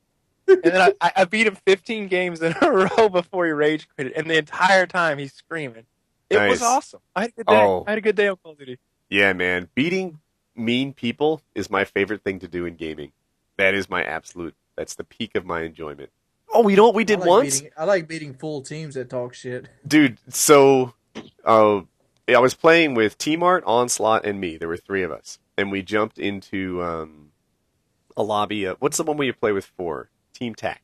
S2: And then I beat him 15 games in a row before he rage quitted. And the entire time he's screaming. It was awesome. I had a good day. I had a good day on Call of Duty.
S3: Yeah, man. Beating mean people is my favorite thing to do in gaming. That is that's the peak of my enjoyment. Oh, you know what we did once?
S1: I like beating full teams that talk shit.
S3: Dude, so I was playing with T-Mart, Onslaught, and me. There were 3 of us. And we jumped into a lobby. What's the one where you play with 4? Team Tac.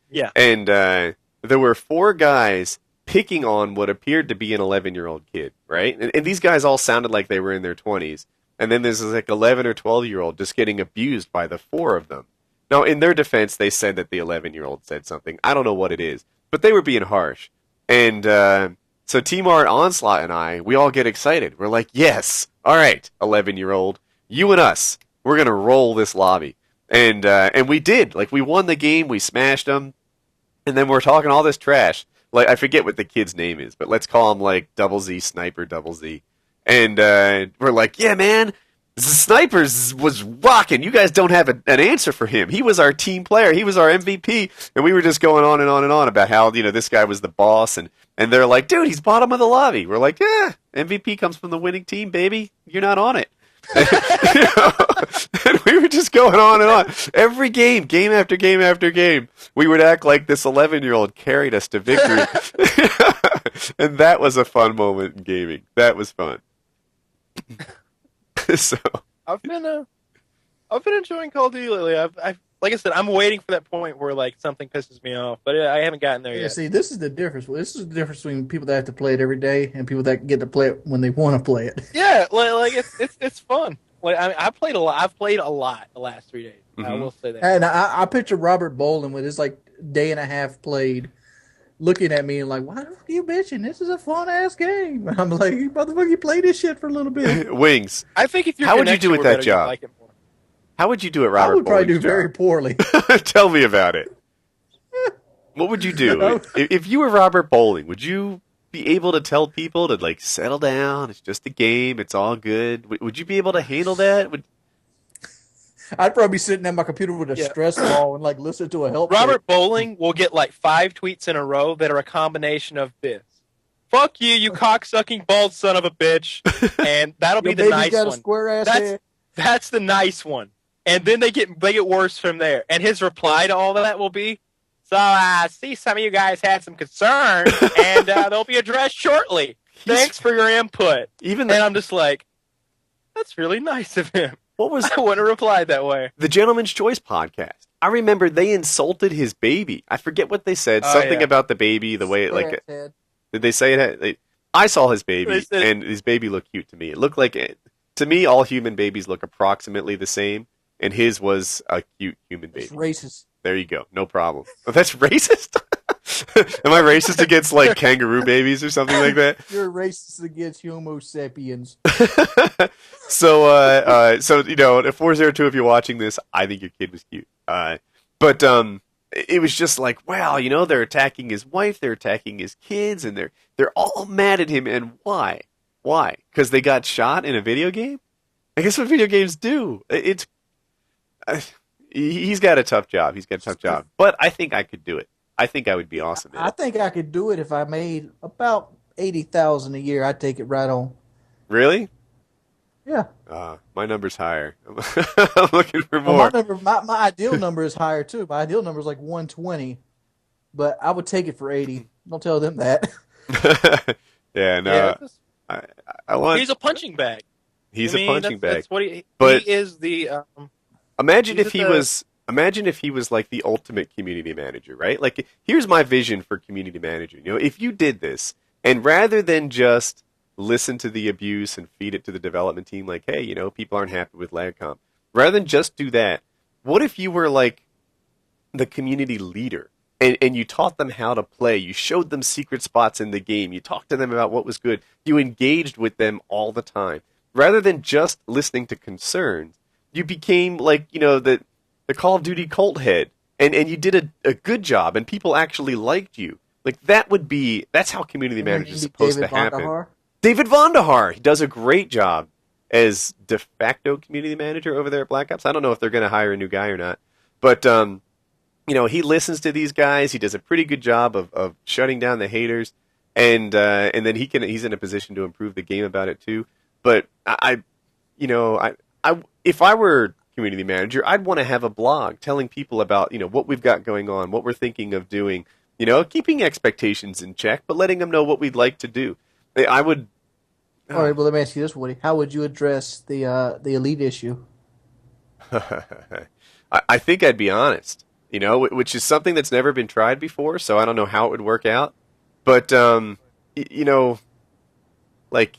S2: Yeah.
S3: And there were 4 guys picking on what appeared to be an 11-year-old kid, right? And these guys all sounded like they were in their 20s. And then there's like 11 or 12-year-old just getting abused by the 4 of them. Now, in their defense, they said that the 11-year-old said something. I don't know what it is, but they were being harsh. And so T-Mart, Onslaught, and I, we all get excited. We're like, yes, all right, 11-year-old, you and us, we're going to roll this lobby. And we did. Like, we won the game, we smashed them, and then we're talking all this trash. like I forget what the kid's name is, but let's call him like Double Z Sniper Double Z, and we're like, yeah, man, the Snipers was rocking. You guys don't have an answer for him. He was our team player. He was our MVP, and we were just going on and on and on about how this guy was the boss, and they're like, dude, he's bottom of the lobby. We're like, yeah, MVP comes from the winning team, baby. You're not on it. And we were just going on and on. Every game after game after game, we would act like this 11-year-old carried us to victory. And that was a fun moment in gaming. That was fun. So
S2: I've been enjoying Call of Duty lately. I've like I said, I'm waiting for that point where like something pisses me off, but I haven't gotten there yet.
S1: See, this is the difference. This is the difference between people that have to play it every day and people that get to play it when they want to play it.
S2: Yeah, like it's fun. Like I played a lot. I've played a lot the last 3 days.
S3: Mm-hmm.
S2: I will say that.
S1: And I picture Robert Bolin with his like day and a half played, looking at me and like, why the fuck are you bitching? This is a fun ass game. And I'm like, motherfucker, you play this shit for a little bit.
S3: Wings.
S2: I think if you're
S3: how would you do with that job?
S2: Like it more.
S3: How would you do it, Robert?
S1: I would probably do
S3: Bolling's
S1: very
S3: job?
S1: poorly.
S3: Tell me about it. What would you do if you were Robert Bowling? Would you be able to tell people to like settle down? It's just a game. It's all good. Would you be able to handle that?
S1: I'd probably be sitting at my computer with a stress ball and like listen to a help.
S2: Robert Bowling will get like 5 tweets in a row that are a combination of this. Fuck you, you cocksucking bald son of a bitch. And that'll be the nice
S1: got
S2: one.
S1: A square ass head.
S2: That's the nice one. And then they get worse from there. And his reply to all of that will be, so I see some of you guys had some concerns, and they'll be addressed shortly. Thanks for your input. And I'm just like, that's really nice of him.
S3: What was
S2: I want to reply that way.
S3: The Gentleman's Choice podcast. I remember they insulted his baby. I forget what they said. Something about the baby, the way it like. Did they say it? I saw his baby, and his baby looked cute to me. It looked like it. To me, all human babies look approximately the same, and his was a cute human baby.
S1: It's racist.
S3: There you go. No problem. Oh, that's racist? Am I racist against, like, kangaroo babies or something like that?
S1: You're racist against Homo sapiens.
S3: So, if 402, if you're watching this, I think your kid was cute. But it was just like, wow, they're attacking his wife, they're attacking his kids, and they're all mad at him. And why? Why? Because they got shot in a video game? I guess what video games do. He's got a tough job. But I think I could do it. I think I would be awesome at it.
S1: I think I could do it if I made about $80,000 a year. I'd take it right on.
S3: Really?
S1: Yeah.
S3: My number's higher. I'm looking for more.
S1: My ideal number is higher too. My ideal number is like 120, but I would take it for 80. Don't tell them that.
S3: Yeah, no. I want.
S2: He's a punching bag.
S3: He's a punching bag.
S2: That's what he is. The
S3: imagine if he was. Imagine if he was like the ultimate community manager, right? Like, here's my vision for community manager. If you did this, and rather than just listen to the abuse and feed it to the development team, like, hey, people aren't happy with lag comp. Rather than just do that, what if you were like the community leader and you taught them how to play? You showed them secret spots in the game. You talked to them about what was good. You engaged with them all the time. Rather than just listening to concerns, you became like, the Call of Duty cult head, and you did a good job, and people actually liked you. Like, that's how community manager is supposed to happen. David Vonderhaar, he does a great job as de facto community manager over there at Black Ops. I don't know if they're going to hire a new guy or not, but he listens to these guys. He does a pretty good job of shutting down the haters, and then he's in a position to improve the game about it too. But if I were community manager, I'd want to have a blog telling people about what we've got going on, what we're thinking of doing, keeping expectations in check, but letting them know what we'd like to do. I would.
S1: All right, well, let me ask you this, Woody. How would you address the elite issue?
S3: I think I'd be honest, which is something that's never been tried before, so I don't know how it would work out. But like,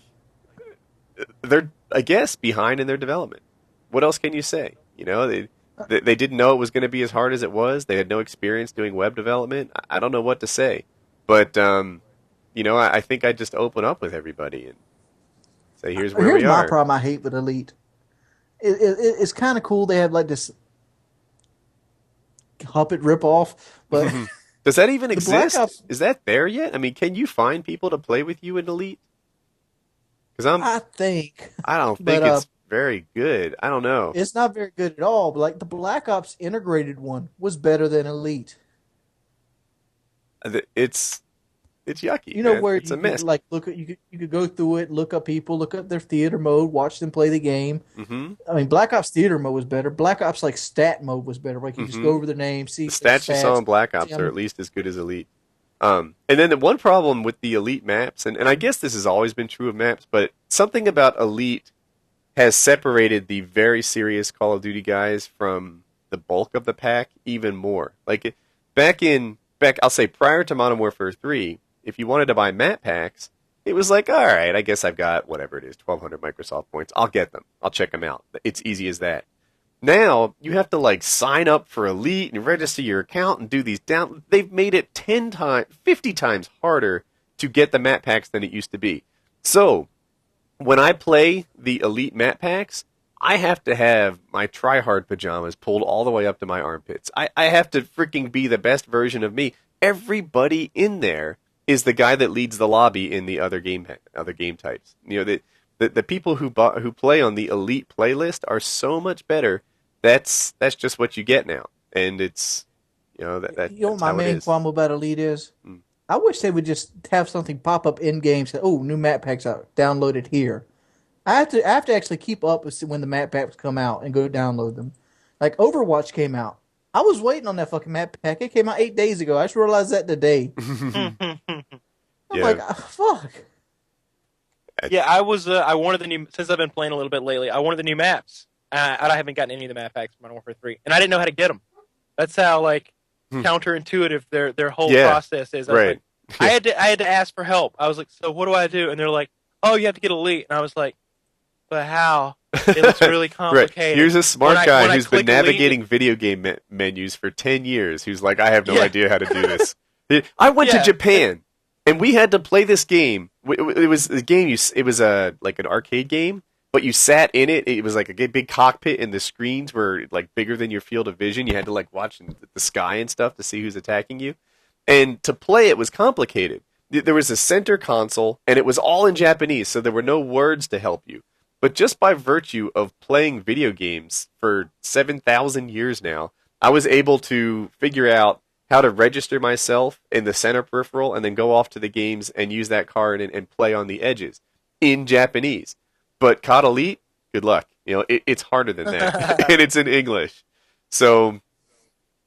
S3: they're, I guess, behind in their development. What else can you say? They didn't know it was going to be as hard as it was. They had no experience doing web development. I don't know what to say. But, I think I'd just open up with everybody and say, here's where we are.
S1: Here's my problem I hate with Elite. It's kind of cool they have like this Huppet ripoff, but
S3: Does that even
S1: The Black
S3: exist?
S1: Ops,
S3: Is that there yet? I mean, can you find people to play with you in Elite? Because
S1: I think,
S3: I don't
S1: but
S3: think it's very good. I don't know.
S1: it's not very good at all. But like the Black Ops integrated one was better than Elite.
S3: It's yucky,
S1: You know
S3: man.
S1: where
S3: It's a
S1: you could
S3: mess.
S1: like look at you could go through it, look up people, look up their theater mode, watch them play the game.
S3: Mm-hmm.
S1: I mean, Black Ops theater mode was better. Black Ops like stat mode was better. Like you just go
S3: Mm-hmm.
S1: over their name, see
S3: The
S1: their
S3: stats you saw
S1: stats,
S3: in Black
S1: see
S3: Ops
S1: how
S3: are
S1: many.
S3: at least as good as Elite. And then the one problem with the Elite maps, and I guess this has always been true of maps, but something about Elite has separated the very serious Call of Duty guys from the bulk of the pack even more. Like back, I'll say prior to Modern Warfare 3, if you wanted to buy map packs, it was like, all right, I guess I've got whatever it is, 1,200 Microsoft points. I'll get them. I'll check them out. It's easy as that. Now you have to like sign up for Elite and register your account and do these down. They've made it 10 times, 50 times harder to get the map packs than it used to be. So when I play the Elite map packs, I have to have my tryhard pajamas pulled all the way up to my armpits. I have to freaking be the best version of me. Everybody in there is the guy that leads the lobby in the other game types. You know, the people who play on the Elite playlist are so much better. That's just what you get now, and it's
S1: You know what
S3: that's
S1: my
S3: how it
S1: main
S3: is.
S1: qualm about Elite is?
S3: Mm.
S1: I wish they would just have something pop up in game. Say, "Oh, new map packs out. Download it here." I have to actually keep up with when the map packs come out and go download them. Like Overwatch came out. I was waiting on that fucking map pack. It came out 8 days ago. I just realized that today. I'm
S3: Yeah,
S1: like, fuck.
S2: Yeah, I wanted the new since I've been playing a little bit lately. I wanted the new maps. I haven't gotten any of the map packs from Modern Warfare 3, and I didn't know how to get them. That's how like counterintuitive their whole
S3: yeah,
S2: process is. I was
S3: right.
S2: like, I had to ask for help. I was like, so what do I do? And they're like, oh, you have to get Elite. And I was like, but how? It looks really
S3: Right.
S2: complicated.
S3: Here's a smart
S2: When
S3: guy
S2: I
S3: who's been
S2: click Elite,
S3: navigating video game menus for 10 years who's like, I have no
S2: yeah,
S3: idea how to do this. I went to
S2: yeah,
S3: Japan and we had to play this game. It was a game it was like an arcade game, but you sat in it. It was like a big cockpit and the screens were like bigger than your field of vision. You had to like watch the sky and stuff to see who's attacking you. And to play it was complicated. There was a center console and it was all in Japanese, so there were no words to help you. But just by virtue of playing video games for 7,000 years now, I was able to figure out how to register myself in the center peripheral and then go off to the games and use that card and play on the edges in Japanese. But COD Elite, good luck. You know, it's harder than that, and it's in English. So,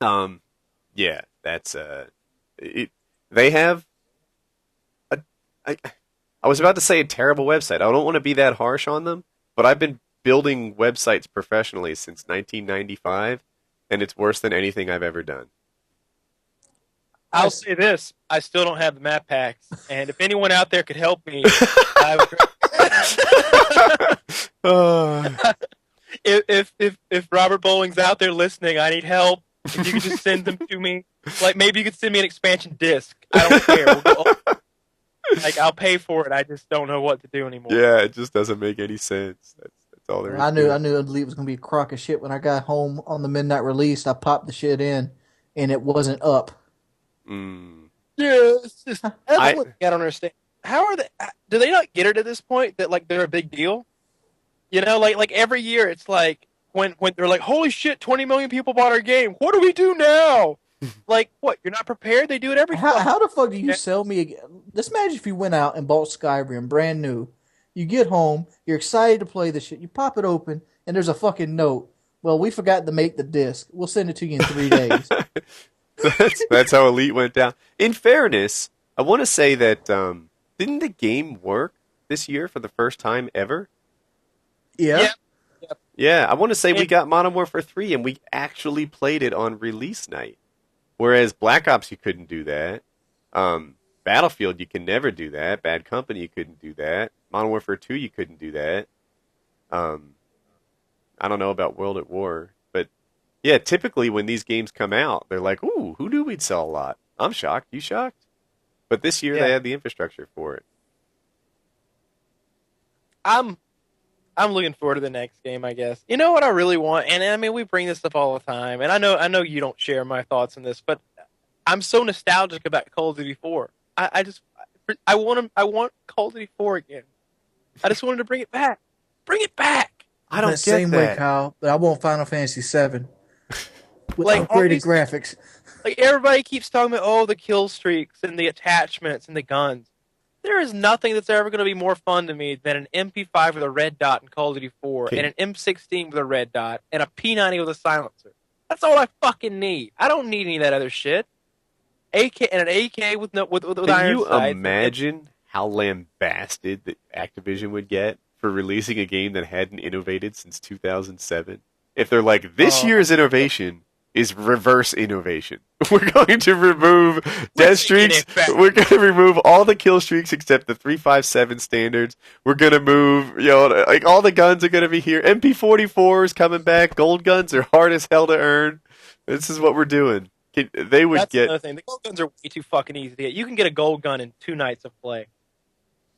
S3: yeah, that's it. They have a. I was about to say a terrible website. I don't want to be that harsh on them, but I've been building websites professionally since 1995, and it's worse than anything I've ever done.
S2: I'll say this: I still don't have the map packs, and if anyone out there could help me, I would. If Robert Bowling's out there listening, I need help. If you could just send them to me, like maybe you could send me an expansion disc. I don't care. Like I'll pay for it. I just don't know what to do anymore.
S3: Yeah, it just doesn't make any sense. That's all there is to
S1: I
S3: it.
S1: knew Elite was gonna be a crock of shit when I got home on the midnight release. I popped the shit in, and it wasn't up.
S3: Mm.
S2: Yeah, it's just that's
S3: I
S2: one thing I don't understand. How are they? Do they not get it at this point that like they're a big deal? You know, like every year it's like when they're like, holy shit, 20 million people bought our game. What do we do now? Like what? You're not prepared? They do it every
S1: How the fuck do you
S2: year.
S1: sell me? Just imagine if you went out and bought Skyrim brand new. You get home, you're excited to play the shit. You pop it open, and there's a fucking note. Well, we forgot to make the disc. We'll send it to you in 3 days.
S3: that's how Elite went down. In fairness, I want to say that didn't the game work this year for the first time ever?
S1: Yeah.
S2: Yeah.
S3: Yeah, I want to say we
S2: And
S3: got Modern Warfare 3 and we actually played it on release night. Whereas Black Ops, you couldn't do that. Battlefield, you can never do that. Bad Company, you couldn't do that. Modern Warfare 2, you couldn't do that. I don't know about World at War, but yeah, typically when these games come out, they're like, ooh, who knew we'd sell a lot? I'm shocked. You shocked? But this year they
S2: yeah,
S3: had the infrastructure for it.
S2: I'm I'm looking forward to the next game. I guess you know what I really want, and I mean we bring this up all the time, and I know you don't share my thoughts on this, but I'm so nostalgic about Call of Duty 4. I want Call of Duty 4 again. I just wanted to bring it back. Bring it back.
S3: I don't
S1: That
S3: get
S1: same way,
S3: that.
S1: Kyle. But I want Final Fantasy VII with
S2: Like all
S1: upgraded
S2: these,
S1: graphics.
S2: like everybody keeps talking about, oh, the kill streaks and the attachments and the guns. There is nothing that's ever going to be more fun to me than an MP5 with a red dot in Call of Duty 4 and an M16 with a red dot and a P90 with a silencer. That's all I fucking need. I don't need any of that other shit. AK and an AK with
S3: Can
S2: iron
S3: you
S2: sights.
S3: imagine how lambasted that Activision would get for releasing a game that hadn't innovated since 2007? If they're like, this year's innovation is reverse innovation. We're going to remove death streaks. We're going to remove all the kill streaks except the 357 standards. We're going to move, like all the guns are going to be here. MP44 is coming back. Gold guns are hard as hell to earn. This is what we're doing. They would
S2: That's
S3: get.
S2: another thing. The gold guns are way too fucking easy to get. You can get a gold gun in 2 nights of play.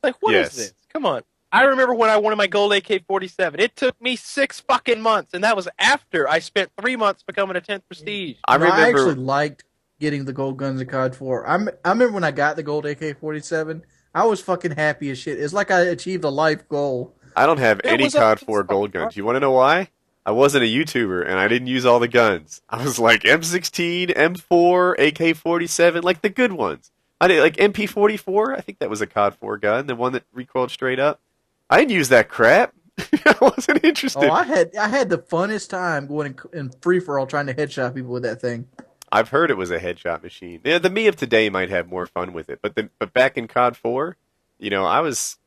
S2: Like, what is this? Come on. I remember when I wanted my gold AK-47. It took me 6 fucking months, and that was after I spent 3 months becoming a 10th prestige.
S3: I
S1: actually liked getting the gold guns in COD 4. I remember when I got the gold AK-47, I was fucking happy as shit. It's like I achieved a life goal.
S3: I don't have any COD 4 gold guns. You want to know why? I wasn't a YouTuber, and I didn't use all the guns. I was like M16, M4, AK-47, like the good ones. I did like MP44. I think that was a COD 4 gun, the one that recoiled straight up. I didn't use that crap. I wasn't interested.
S1: Oh, I had the funnest time going in free for all trying to headshot people with that thing.
S3: I've heard it was a headshot machine. Yeah, the me of today might have more fun with it, but back in COD 4, I was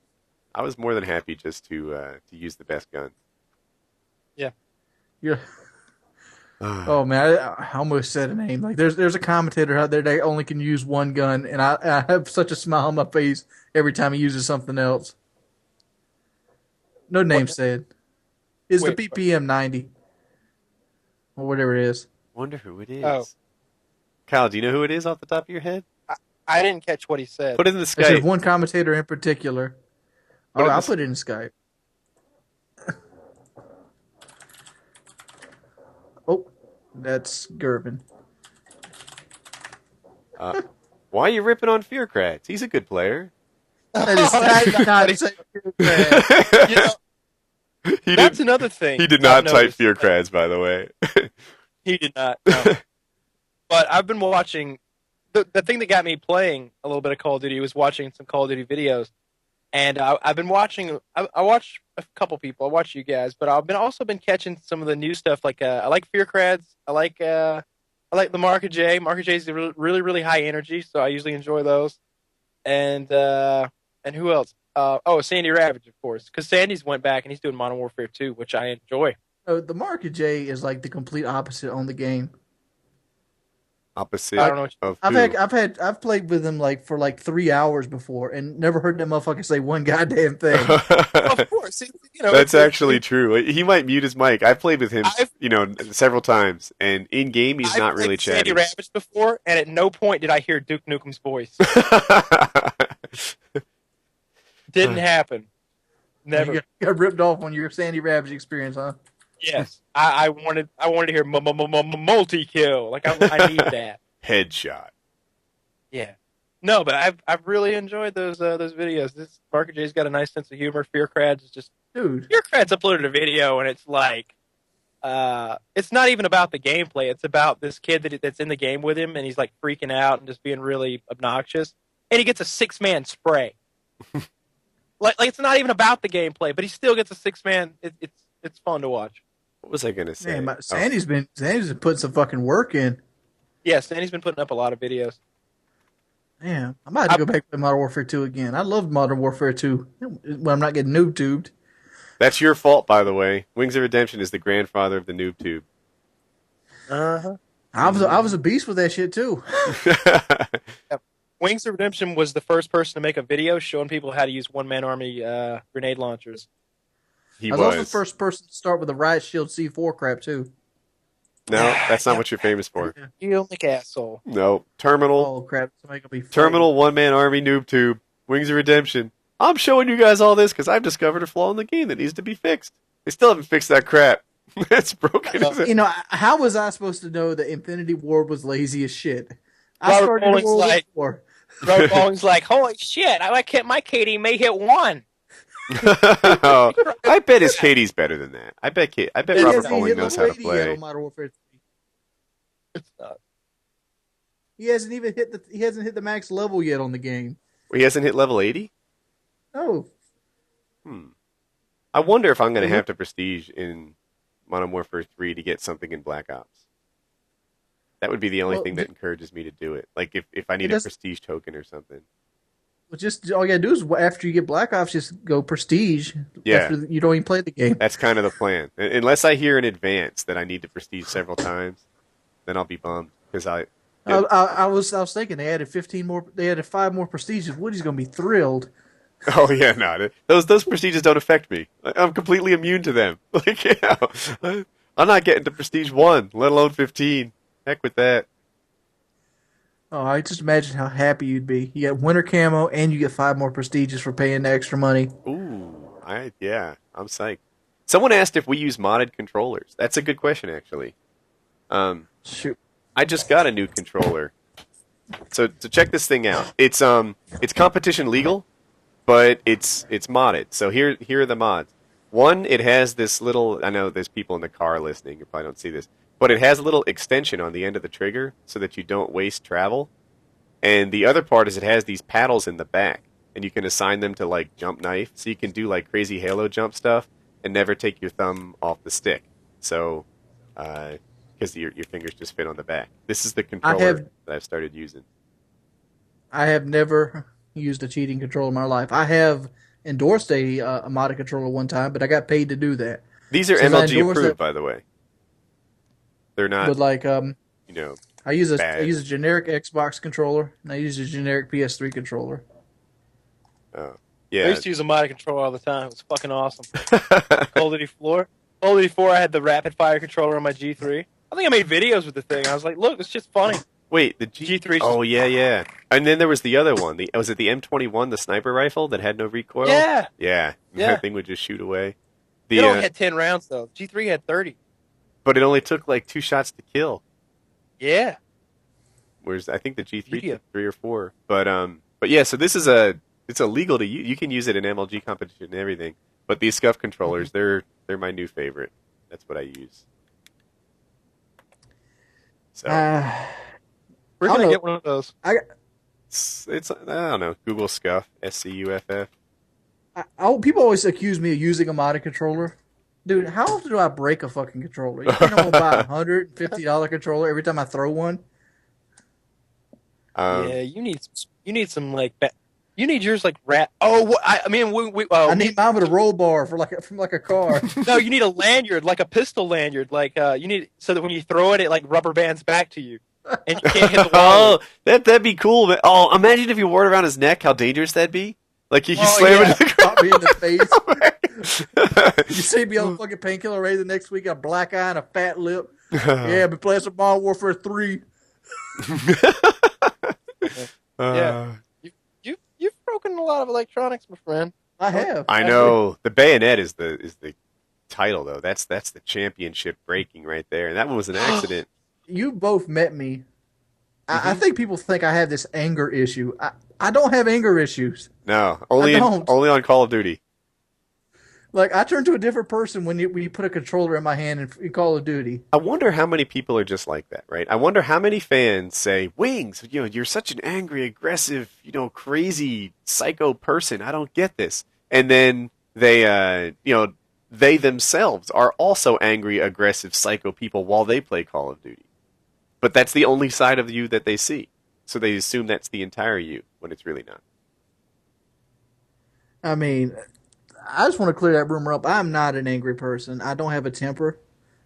S3: more than happy just to use the best guns.
S2: Yeah.
S1: Yeah. Oh man, I almost said a name. Like there's a commentator out there that only can use one gun, and I have such a smile on my face every time he uses something else. No name said. Is the BPM 90 or whatever it is?
S3: Wonder who it is.
S2: Oh.
S3: Kyle, do you know who it is off the top of your head?
S2: I didn't catch what he said.
S3: Put it in the Skype.
S1: There's one commentator in particular. I'll put it in Skype. Oh, that's Gervin.
S3: Why are you ripping on Fearcrats? He's a good player.
S1: That is not
S2: That's another thing.
S3: He did not type Fearcrats, by the way.
S2: He did not. No. But I've been watching. The thing that got me playing a little bit of Call of Duty was watching some Call of Duty videos. And I've been watching. I watched a couple people. I watched you guys, but I've also been catching some of the new stuff. Like I like Fearcrads. I like the Marka J. Marka J is really really high energy, so I usually enjoy those. And who else? Sandy Ravage, of course, because Sandy's went back and he's doing Modern Warfare 2, which I enjoy.
S1: Oh, the Marka J is like the complete opposite on the game.
S3: Opposite.
S2: I don't know what
S1: I've played with him for 3 hours before and never heard that motherfucker say one goddamn thing.
S2: Of course,
S3: that's actually true. He might mute his mic. I've played with him, several times, and in game he's not really chatting.
S2: Sandy Ravage before, and at no point did I hear Duke Nukem's voice. Didn't happen. Never.
S1: You got ripped off on your Sandy Ravage experience, huh?
S2: Yes, I wanted to hear multi-kill. Like I need that
S3: headshot.
S2: Yeah, no, but I've really enjoyed those videos. This Marka J's got a nice sense of humor. Fearcrads is just Fearcrads uploaded a video and it's like, it's not even about the gameplay. It's about this kid that's in the game with him and he's like freaking out and just being really obnoxious. And he gets a 6-man spray. like it's not even about the gameplay, but he still gets a 6-man. It's fun to watch.
S3: What was I going to say?
S1: Man, Sandy's been putting some fucking work in.
S2: Yeah, Sandy's been putting up a lot of videos.
S1: Yeah, I might have to go back to Modern Warfare 2 again. I love Modern Warfare 2 when I'm not getting noob tubed.
S3: That's your fault, by the way. Wings of Redemption is the grandfather of the noob tube.
S2: Uh-huh.
S1: I was a beast with that shit too.
S2: Yeah. Wings of Redemption was the first person to make a video showing people how to use one-man army grenade launchers.
S1: I was also the first person to start with a Riot Shield C4 crap too.
S3: No, that's not what you're famous for.
S2: You asshole.
S3: No, Terminal.
S1: Oh crap! Somebody gonna be
S3: Terminal one-man army noob tube. Wings of Redemption. I'm showing you guys all this because I've discovered a flaw in the game that needs to be fixed. They still haven't fixed that crap. It's broken.
S1: How was I supposed to know that Infinity Ward was lazy as shit? I
S2: Robert
S1: started in
S2: Bowling's
S1: World
S2: like,
S1: War.
S2: Robert Bowling's like, holy shit! My KD may hit 1.
S3: Oh, I bet his Katie's better than that. I bet
S2: He
S1: He
S3: Robert
S1: hasn't
S3: Bowling
S1: hit
S3: knows
S1: level
S3: how to
S1: 80 yet
S3: play.
S1: on Modern Warfare 3.
S2: It's not.
S1: He hasn't even hit the max level yet on the game.
S3: Well, he hasn't hit level 80?
S1: No.
S3: Hmm. I wonder if I'm going
S1: Hey,
S3: to have
S1: look,
S3: to prestige in Modern Warfare 3 to get something in Black Ops. That would be the only
S1: well,
S3: thing that encourages me to do it. Like if I
S1: it
S3: need a
S1: doesn't.
S3: prestige token or something.
S1: Just all you gotta do is after you get Black Ops, just go Prestige.
S3: Yeah,
S1: After you don't even play the game.
S3: that's kind of the plan. Unless I hear in advance that I need to prestige several times, then I'll be bummed because
S1: I,
S3: it,
S1: I, I was thinking they added 15 more. They added 5 more Prestiges. Woody's gonna be thrilled.
S3: oh yeah, no, those prestiges don't affect me. I'm completely immune to them. Like yeah, I'm not getting to prestige 1, let alone 15. Heck with that.
S1: Oh, I just imagine how happy you'd be. You get winter camo and you get 5 more Prestiges for paying the extra money.
S3: Ooh, yeah, I'm psyched. Someone asked if we use modded controllers. That's a good question, actually. Um,
S1: Shoot.
S3: I just got a new controller, so check this thing out. It's competition legal, but it's modded. So here are the mods. One, it has this little. I know there's people in the car listening. You probably don't see this, but it has a little extension on the end of the trigger so that you don't waste travel. And the other part is it has these paddles in the back, and you can assign them to like jump knife, so you can do like crazy Halo jump stuff and never take your thumb off the stick. So, because your fingers just fit on the back. This is the controller that I've started using.
S1: I have never used a cheating controller in my life. I have endorsed a modded controller one time, but I got paid to do that.
S3: These are
S1: Since I
S3: MLG
S1: endorsed
S3: approved,
S1: it,
S3: by the way. They're not,
S1: but like
S3: you know,
S1: I use a
S3: bad.
S1: generic Xbox controller and I use a generic PS3 controller.
S3: Oh,
S2: I
S3: yeah.
S2: used to use a modded controller all the time. It was fucking awesome. Call of Duty 4. Call of Duty 4, I had the rapid fire controller on my G3. I think I made videos with the thing. I was like, look, it's just funny.
S3: Wait, the
S2: G3.
S3: Oh yeah, yeah. And then there was the other one. Was it the M21, the sniper rifle that had no recoil?
S2: Yeah.
S3: Yeah.
S2: Yeah.
S3: That thing would just shoot away.
S2: It only had 10 rounds, though. G3 had 30.
S3: But it only took like 2 shots to kill.
S2: Yeah.
S3: Whereas I think the G3
S2: Video.
S3: took 3 or 4. But yeah, so this is it's illegal to use. You can use it in MLG competition and everything. But these scuff controllers, they're my new favorite. That's what I use. So
S2: We're going to get one of those.
S3: it's I don't know, Google Scuff, SCUFF.
S1: People always accuse me of using a modded controller. Dude, how often do I break a fucking controller? You think I'm gonna buy $150 controller every time I throw one?
S2: Yeah, you need some like you need yours like rat. Oh, I mean
S1: I need mine with a roll bar from like a car.
S2: No, you need a lanyard, like a pistol lanyard. Like you need so that when you throw it, it like rubber bands back to you, and you can't hit the wall.
S3: Oh, that'd be cool. Man. Oh, imagine if you wore it around his neck. How dangerous that'd be. Like you slam it into the
S1: Pop me in the face. You see me on fucking Painkiller Already the next week, a black eye and a fat lip. Yeah, I've been playing some Modern Warfare 3.
S2: Yeah, you've broken a lot of electronics, my friend.
S1: I have.
S3: I know the bayonet is the title though. That's the championship breaking right there, and that one was an accident.
S1: You both met me. I think people think I have this anger issue. I don't have anger issues.
S3: No, only on Call of Duty.
S1: Like, I turn to a different person when you put a controller in my hand in Call of Duty.
S3: I wonder how many people are just like that, right? I wonder how many fans say, "Wings, you're such an angry, aggressive, crazy, psycho person. I don't get this." And then they, they themselves are also angry, aggressive, psycho people while they play Call of Duty. But that's the only side of you that they see. So they assume that's the entire you when it's really not.
S1: I mean, I just want to clear that rumor up. I'm not an angry person. I don't have a temper.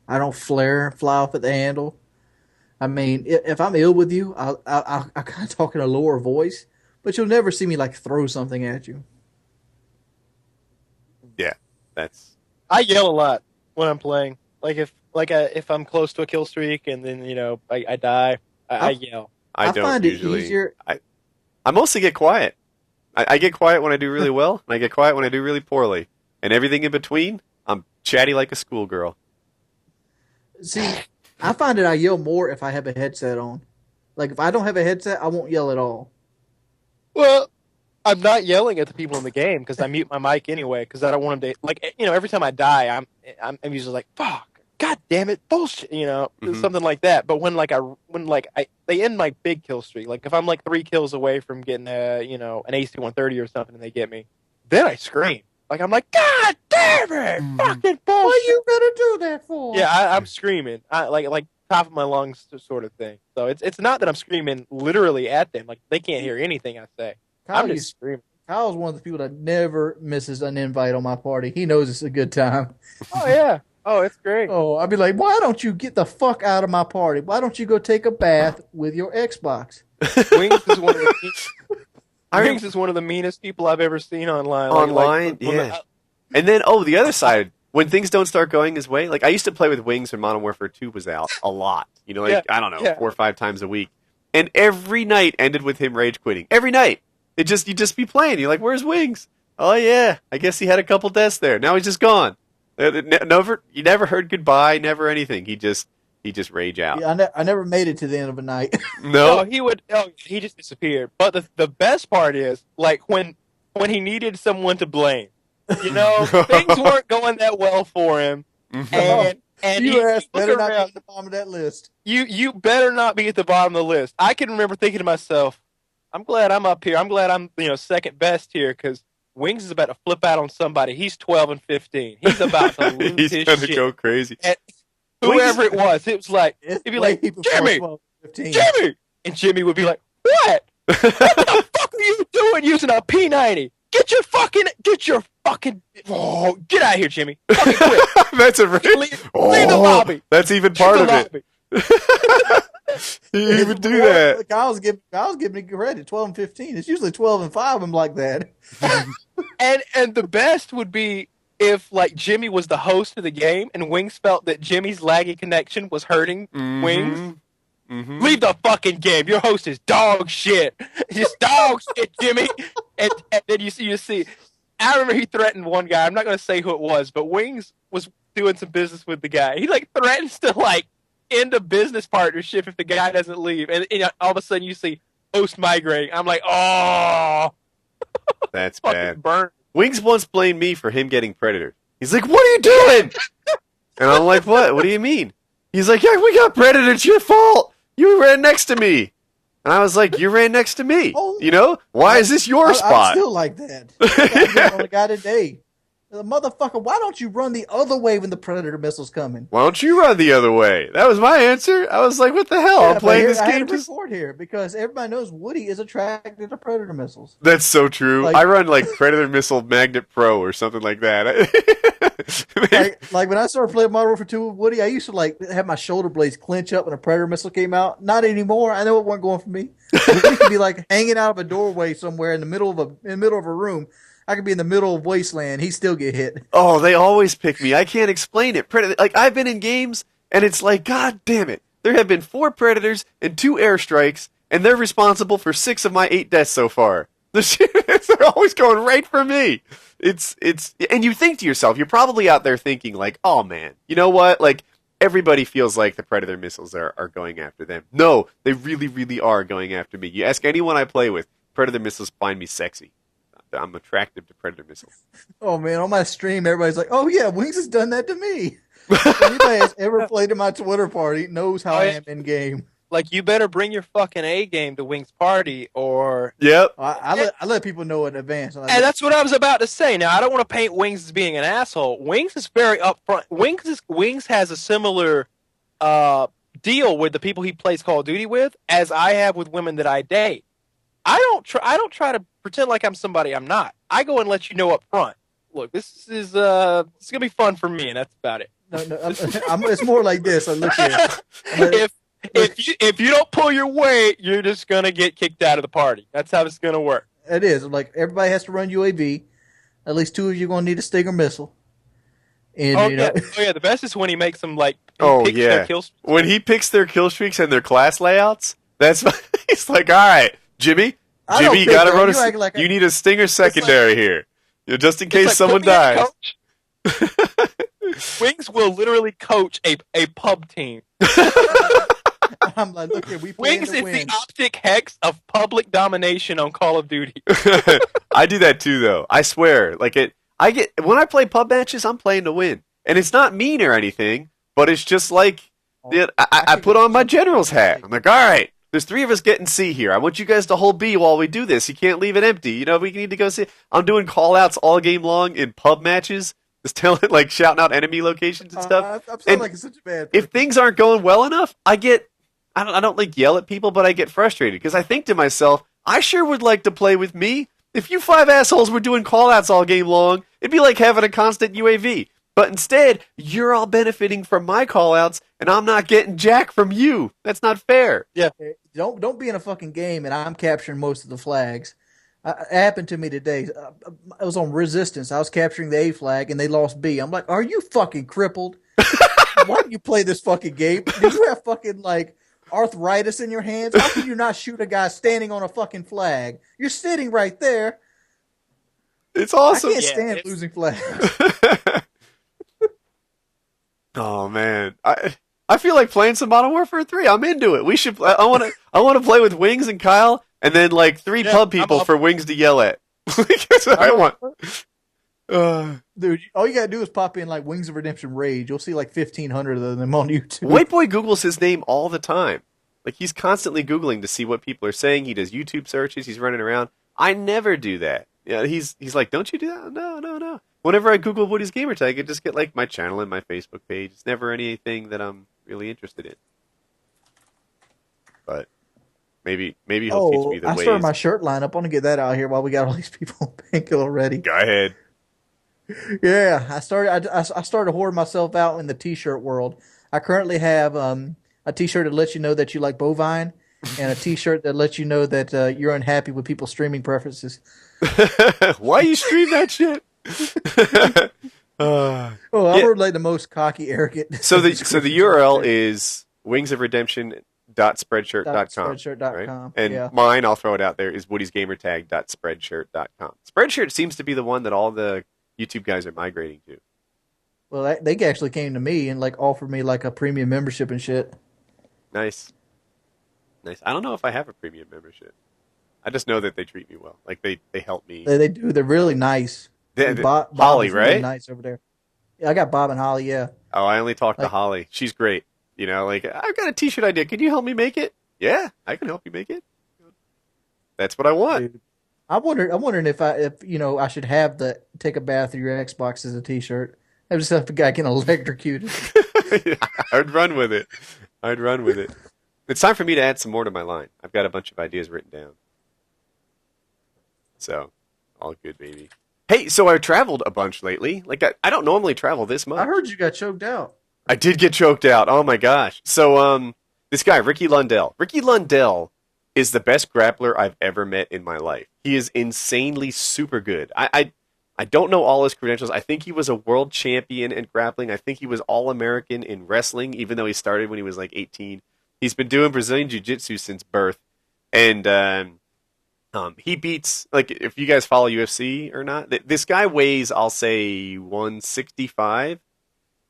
S1: I don't fly off at the handle. I mean, if I'm ill with you, I'll kind of talk in a lower voice, but you'll never see me like throw something at you.
S3: Yeah, that's.
S2: I yell a lot when I'm playing. Like if I'm close to a kill streak and then I die, I yell.
S3: I don't
S1: find
S3: usually.
S1: it easier.
S3: I mostly get quiet. I get quiet when I do really well, and I get quiet when I do really poorly. And everything in between, I'm chatty like a schoolgirl.
S1: See, I find that I yell more if I have a headset on. Like if I don't have a headset, I won't yell at all.
S2: Well, I'm not yelling at the people in the game because I mute my mic anyway because I don't want them to like every time I die I'm usually like fuck, god damn it, bullshit, something like that. But when they end my big kill streak, like if I'm like 3 kills away from getting an AC-130 or something and they get me, then I scream. Like I'm like, god damn it, fucking bullshit.
S1: What you gonna do that for?
S2: Yeah, I'm screaming. Like top of my lungs sort of thing. So it's not that I'm screaming literally at them. Like they can't hear anything I say. I'm just screaming.
S1: Kyle's one of the people that never misses an invite on my party. He knows it's a good time.
S2: Oh yeah. Oh, it's great.
S1: Oh, I'd be like, why don't you get the fuck out of my party? Why don't you go take a bath with your Xbox?
S2: Wings is one of the meanest people I've ever seen online.
S3: Yeah. And then, the other side, when things don't start going his way, like I used to play with Wings when Modern Warfare 2 was out a lot. I don't know, 4 or 5 times a week. And every night ended with him rage quitting. Every night. You'd just be playing. You're like, where's Wings? Oh, yeah. I guess he had a couple deaths there. Now he's just gone. You never heard goodbye, never anything. He just rage out.
S1: Yeah, I never made it to the end of a night.
S3: No?
S2: He just disappeared. But the best part is, like, when he needed someone to blame. Things weren't going that well for him. And
S1: your ass better not be at the bottom of that list.
S2: You better not be at the bottom of the list. I can remember thinking to myself, I'm glad I'm up here. I'm glad I'm second best here because Wings is about to flip out on somebody. He's 12 and 15. He's about to lose his shit.
S3: He's going to go crazy.
S2: And whoever it was, it was like, he'd be like, Jimmy! And Jimmy would be like, what? What the fuck are you doing using a P90? Get your fucking, get out of here, Jimmy. Fucking quit.
S3: That's a
S2: leave the lobby.
S3: That's even part of it. You even do that.
S1: Kyle's giving me credit. 12 and 15. It's usually 12 and 5. I'm like that.
S2: and the best would be if like Jimmy was the host of the game and Wings felt that Jimmy's laggy connection was hurting Wings. Mm-hmm. Leave the fucking game. Your host is dog shit. Just dog shit, Jimmy. And then you see. I remember he threatened one guy. I'm not going to say who it was, but Wings was doing some business with the guy. He like threatens to like end a business partnership if the guy doesn't leave. And all of a sudden you see host migrating. I'm like, oh,
S3: that's bad.
S2: Burn.
S3: Wings once blamed me for him getting Predator. He's like, what are you doing? And I'm like, what? What do you mean? He's like, yeah, we got Predator. It's your fault. You ran next to me. And I was like, you ran next to me. Why is this your spot?
S1: I'm still like that. I on a guy today. The motherfucker, why don't you run the other way when the Predator missile's coming?
S3: Why don't you run the other way? That was my answer. I was like, what the hell? I'm playing this game.
S1: I had a report here because everybody knows Woody is attracted to Predator missiles.
S3: That's so true. I run like Predator Missile Magnet Pro or something like that.
S1: like when I started playing Modern Warfare 2 with Woody, I used to like have my shoulder blades clench up when a Predator missile came out. Not anymore. I know it wasn't going for me. Woody could be like hanging out of a doorway somewhere in the middle of a room. I could be in the middle of wasteland. He still get hit.
S3: Oh, they always pick me. I can't explain it. Like I've been in games, and it's like, God damn it! There have been 4 Predators and 2 airstrikes, and they're responsible for 6 of my 8 deaths so far. They're always going right for me. It's, and you think to yourself, you're probably out there thinking like, oh man, you know what? Like everybody feels like the Predator missiles are going after them. No, they really, really are going after me. You ask anyone I play with, Predator missiles find me sexy. I'm attractive to Predator missiles.
S1: Oh man, on my stream, everybody's like, "Oh yeah, Wings has done that to me." Anybody that's ever played in my Twitter party knows how I am in game.
S2: Like, you better bring your fucking A game to Wings party, or
S3: yep.
S1: I let people know in advance.
S2: And that's what I was about to say. Now, I don't want to paint Wings as being an asshole. Wings is very upfront. Wings has a similar deal with the people he plays Call of Duty with as I have with women that I date. I don't try to pretend like I'm somebody I'm not. I go and let you know up front. Look, this is gonna be fun for me, and that's about it.
S1: No, it's more like this. Look here.
S2: If you don't pull your weight, you're just gonna get kicked out of the party. That's how it's gonna work.
S1: It is like everybody has to run UAV. At least 2 of you are gonna need a Stinger missile. And,
S2: the best is when he makes them like.
S3: Their kill streaks. When he picks their kill streaks and their class layouts, that's he's like, all right, Jimmy, you gotta run you need a Stinger secondary here, just in case someone dies.
S2: Wings will literally coach a pub team.
S1: I'm like, look here, we playing
S2: Wings
S1: to
S2: is
S1: win.
S2: the optic hex of public domination on Call of Duty.
S3: I do that too, though. I swear. When I play pub matches, I'm playing to win, and it's not mean or anything, but it's just like I put on my general's hat. I'm like, all right, there's 3 of us getting C here. I want you guys to hold B while we do this. You can't leave it empty. You know, we need to go see. I'm doing call outs all game long in pub matches. Just telling, like, shouting out enemy locations and stuff.
S1: I'm sounding like it's such a bad
S3: if things aren't going well enough, I don't like yell at people, but I get frustrated because I think to myself, I sure would like to play with me. If you 5 assholes were doing callouts all game long, it'd be like having a constant UAV. But instead, you're all benefiting from my callouts, and I'm not getting jack from you. That's not fair.
S2: Yeah.
S1: Don't be in a fucking game and I'm capturing most of the flags. It happened to me today. I was on Resistance. I was capturing the A flag and they lost B. I'm like, are you fucking crippled? Why do you play this fucking game? Do you have fucking like arthritis in your hands? How can you not shoot a guy standing on a fucking flag? You're sitting right there.
S3: It's awesome.
S1: I can't stand losing flags.
S3: Oh man, I feel like playing some Modern Warfare 3. I'm into it. We should. I want to play with Wings and Kyle, and then like 3 pub people for Wings to yell at. That's what I want.
S1: Dude, all you gotta do is pop in like Wings of Redemption Rage. You'll see like 1,500 of them on YouTube.
S3: White Boy Googles his name all the time. Like he's constantly Googling to see what people are saying. He does YouTube searches. He's running around. I never do that. Yeah, he's like, don't you do that? No. Whenever I Google WoodysGamertag, I just get like my channel and my Facebook page. It's never anything that I'm really interested in. But maybe he'll teach me the ways.
S1: I started my shirt lineup. I want to get that out here while we got all these people on Painkiller Already.
S3: Go ahead.
S1: Yeah, I started hoarding myself out in the T-shirt world. I currently have a T-shirt that lets you know that you like bovine, and a T-shirt that lets you know that you're unhappy with people's streaming preferences.
S3: Why you stream that shit?
S1: I'm like the most cocky, arrogant.
S3: So the URL is wingsofredemption.spreadshirt.com.
S1: Spreadshirt.com.
S3: Right? And mine, I'll throw it out there, is woodysgamertag.spreadshirt.com. Spreadshirt seems to be the one that all the YouTube guys are migrating to.
S1: Well, they actually came to me and like offered me like a premium membership and shit.
S3: Nice. I don't know if I have a premium membership. I just know that they treat me well. Like they help me.
S1: They do. They're really nice.
S3: Bob Holly, right?
S1: Really nice over there. Yeah, I got Bob and Holly. Yeah.
S3: Oh, I only talked to Holly. She's great. You know, like I've got a T-shirt idea. Can you help me make it? Yeah, I can help you make it. That's what I want.
S1: Dude, I'm wondering if I should have the take a bath through your Xbox as a T-shirt. I just have a guy getting electrocuted.
S3: I'd run with it. It's time for me to add some more to my line. I've got a bunch of ideas written down. So, all good, baby. Hey, so I traveled a bunch lately. Like, I don't normally travel this much.
S1: I heard you got choked out.
S3: I did get choked out. Oh, my gosh. So, this guy, Ricky Lundell. Ricky Lundell is the best grappler I've ever met in my life. He is insanely super good. I don't know all his credentials. I think he was a world champion in grappling. I think he was All-American in wrestling, even though he started when he was like 18. He's been doing Brazilian Jiu-Jitsu since birth. And he beats, like, if you guys follow UFC or not, this guy weighs, I'll say, 165,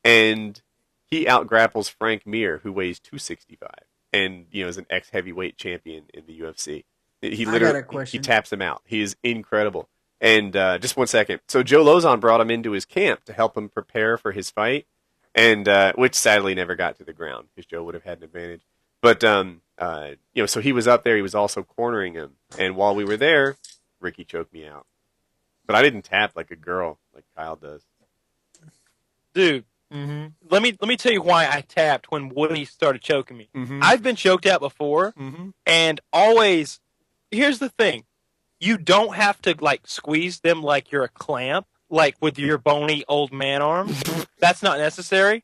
S3: and he out-grapples Frank Mir, who weighs 265, and, is an ex-heavyweight champion in the UFC. He literally, he taps him out. He is incredible. And just one second. So Joe Lozon brought him into his camp to help him prepare for his fight, and which sadly never got to the ground, because Joe would have had an advantage. But, so he was up there. He was also cornering him. And while we were there, Ricky choked me out. But I didn't tap like a girl, like Kyle does.
S2: Dude, let me tell you why I tapped when Woody started choking me.
S3: Mm-hmm.
S2: I've been choked out before, and always, here's the thing. You don't have to, like, squeeze them like you're a clamp, like with your bony old man arms. That's not necessary.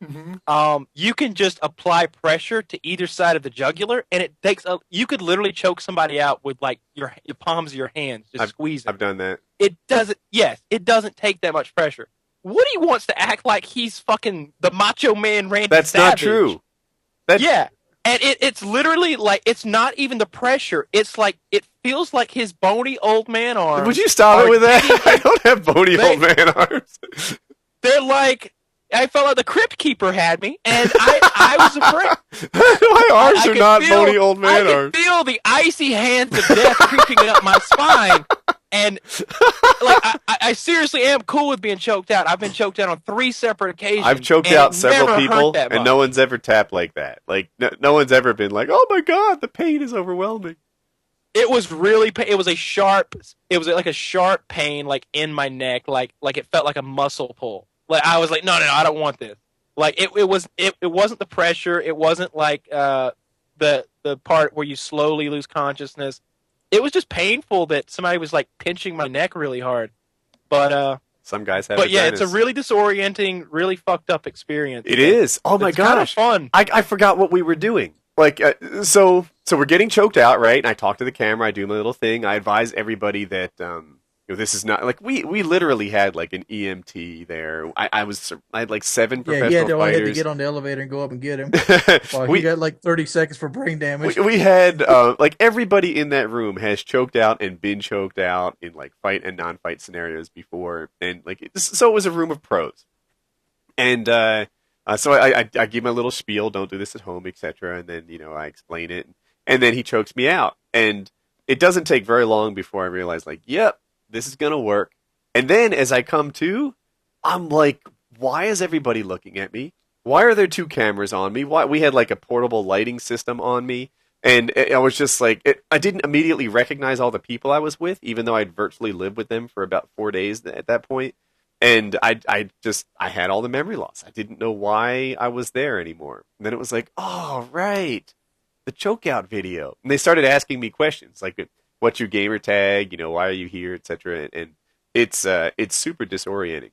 S2: You can just apply pressure to either side of the jugular, and it takes you could literally choke somebody out with like your palms of your hands, just squeeze it.
S3: I've done that.
S2: It doesn't take that much pressure. Woody wants to act like he's fucking the Macho Man Randy
S3: That's
S2: Savage.
S3: not true.
S2: Yeah. And it's literally like, it's not even the pressure. It's like, it feels like his bony old man arms.
S3: Would you stop it with that? I don't have bony old man arms.
S2: They're like I felt like the Crypt Keeper had me, and I was afraid.
S3: My arms are not bony old
S2: I
S3: man arms.
S2: could feel the icy hands of death creeping up my spine, and like I seriously am cool with being choked out. I've been choked out on 3 separate occasions.
S3: I've choked
S2: and
S3: out
S2: it
S3: several
S2: never
S3: people,
S2: hurt that
S3: and
S2: much.
S3: no one's ever tapped like that. Like no one's ever been like, "Oh my god, the pain is overwhelming."
S2: It was really. It was a sharp. It was like a sharp pain, like in my neck, like it felt like a muscle pull. Like I was like, no, I don't want this. Like it wasn't the pressure. It wasn't like the part where you slowly lose consciousness. It was just painful that somebody was like pinching my neck really hard. But
S3: some guys have.
S2: But yeah, it's a really disorienting, really fucked up experience.
S3: It is. Oh my gosh,
S2: kind of fun.
S3: I forgot what we were doing. Like so we're getting choked out, right? And I talk to the camera. I do my little thing. I advise everybody that this is not like we literally had like an EMT there. I had like 7 professional
S1: yeah, I had to
S3: fighters.
S1: get on the elevator and go up and get him. Well, he got like 30 seconds for brain damage.
S3: We had like everybody in that room has choked out and been choked out in like fight and non-fight scenarios before, and like so it was a room of pros. And so I give my little spiel, don't do this at home, etc. And then I explain it, and then he chokes me out, and it doesn't take very long before I realize like, yep, this is gonna work. And then as I come to, I'm like, why is everybody looking at me? Why are there 2 cameras on me? Why we had like a portable lighting system on me, and I was just like, I didn't immediately recognize all the people I was with, even though I'd virtually lived with them for about 4 days at that point. And I had all the memory loss. I didn't know why I was there anymore. And then it was like, oh, right, the chokeout video. And they started asking me questions like, what's your gamer tag? Why are you here, etc. And it's super disorienting.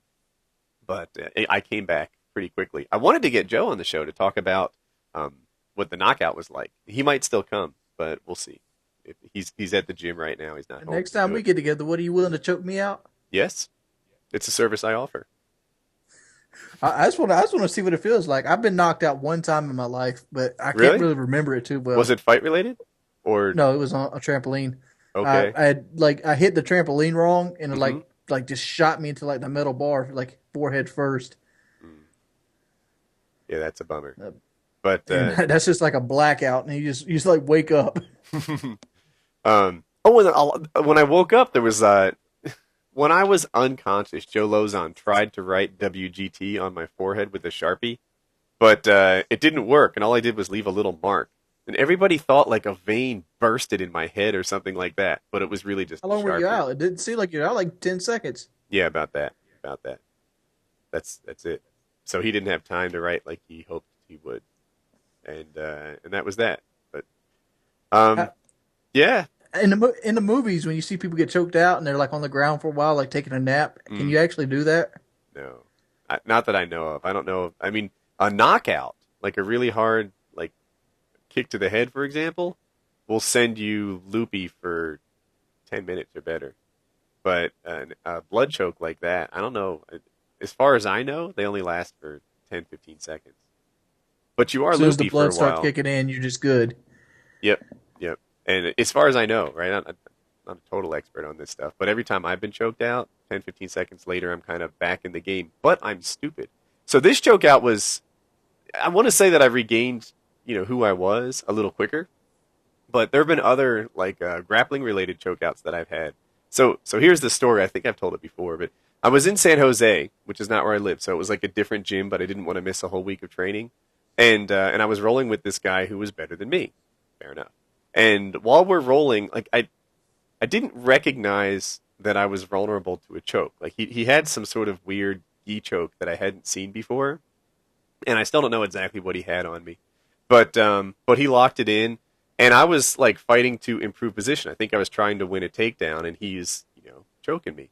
S3: But I came back pretty quickly. I wanted to get Joe on the show to talk about what the knockout was like. He might still come, but we'll see. If he's at the gym right now. He's not home.
S1: Next time we get together, what are you willing to choke me out?
S3: Yes. It's a service I offer.
S1: I just want to see what it feels like. I've been knocked out one time in my life, but I
S3: Really?
S1: can't really remember it too well.
S3: Was it fight related, or
S1: No, it was on a trampoline.
S3: okay?
S1: I hit the trampoline wrong, and it like just shot me into like the metal bar, like forehead first.
S3: Yeah, that's a bummer. But
S1: that's just like a blackout, and you just like wake up.
S3: when I woke up, there was when I was unconscious, Joe Lozon tried to write WGT on my forehead with a Sharpie, but it didn't work, and all I did was leave a little mark. And everybody thought like a vein bursted in my head or something like that, but it was really just
S1: How long were you out? It didn't seem like you're out like 10 seconds.
S3: Yeah, about that. That's it. So he didn't have time to write like he hoped he would, and that was that. But yeah.
S1: In the movies, when you see people get choked out and they're like on the ground for a while, like taking a nap, can you actually do that?
S3: No, not that I know of. I don't know. I mean, a knockout, like a really hard like kick to the head, for example, will send you loopy for 10 minutes or better. But a blood choke like that, I don't know. As far as I know, they only last for 10, 15 seconds. But you are loopy for a while. As soon as the blood starts
S1: kicking in, you're just good.
S3: Yep. And as far as I know, right, I'm not a total expert on this stuff, but every time I've been choked out, 10, 15 seconds later, I'm kind of back in the game. But I'm stupid. So this choke out was, I want to say that I regained, who I was a little quicker. But there have been other, like, grappling-related chokeouts that I've had. So here's the story. I think I've told it before, but I was in San Jose, which is not where I live. So it was like a different gym, but I didn't want to miss a whole week of training. And I was rolling with this guy who was better than me. Fair enough. And while we're rolling, like I didn't recognize that I was vulnerable to a choke. Like he had some sort of weird gi choke that I hadn't seen before, and I still don't know exactly what he had on me. But he locked it in, and I was like fighting to improve position. I think I was trying to win a takedown, and he's choking me.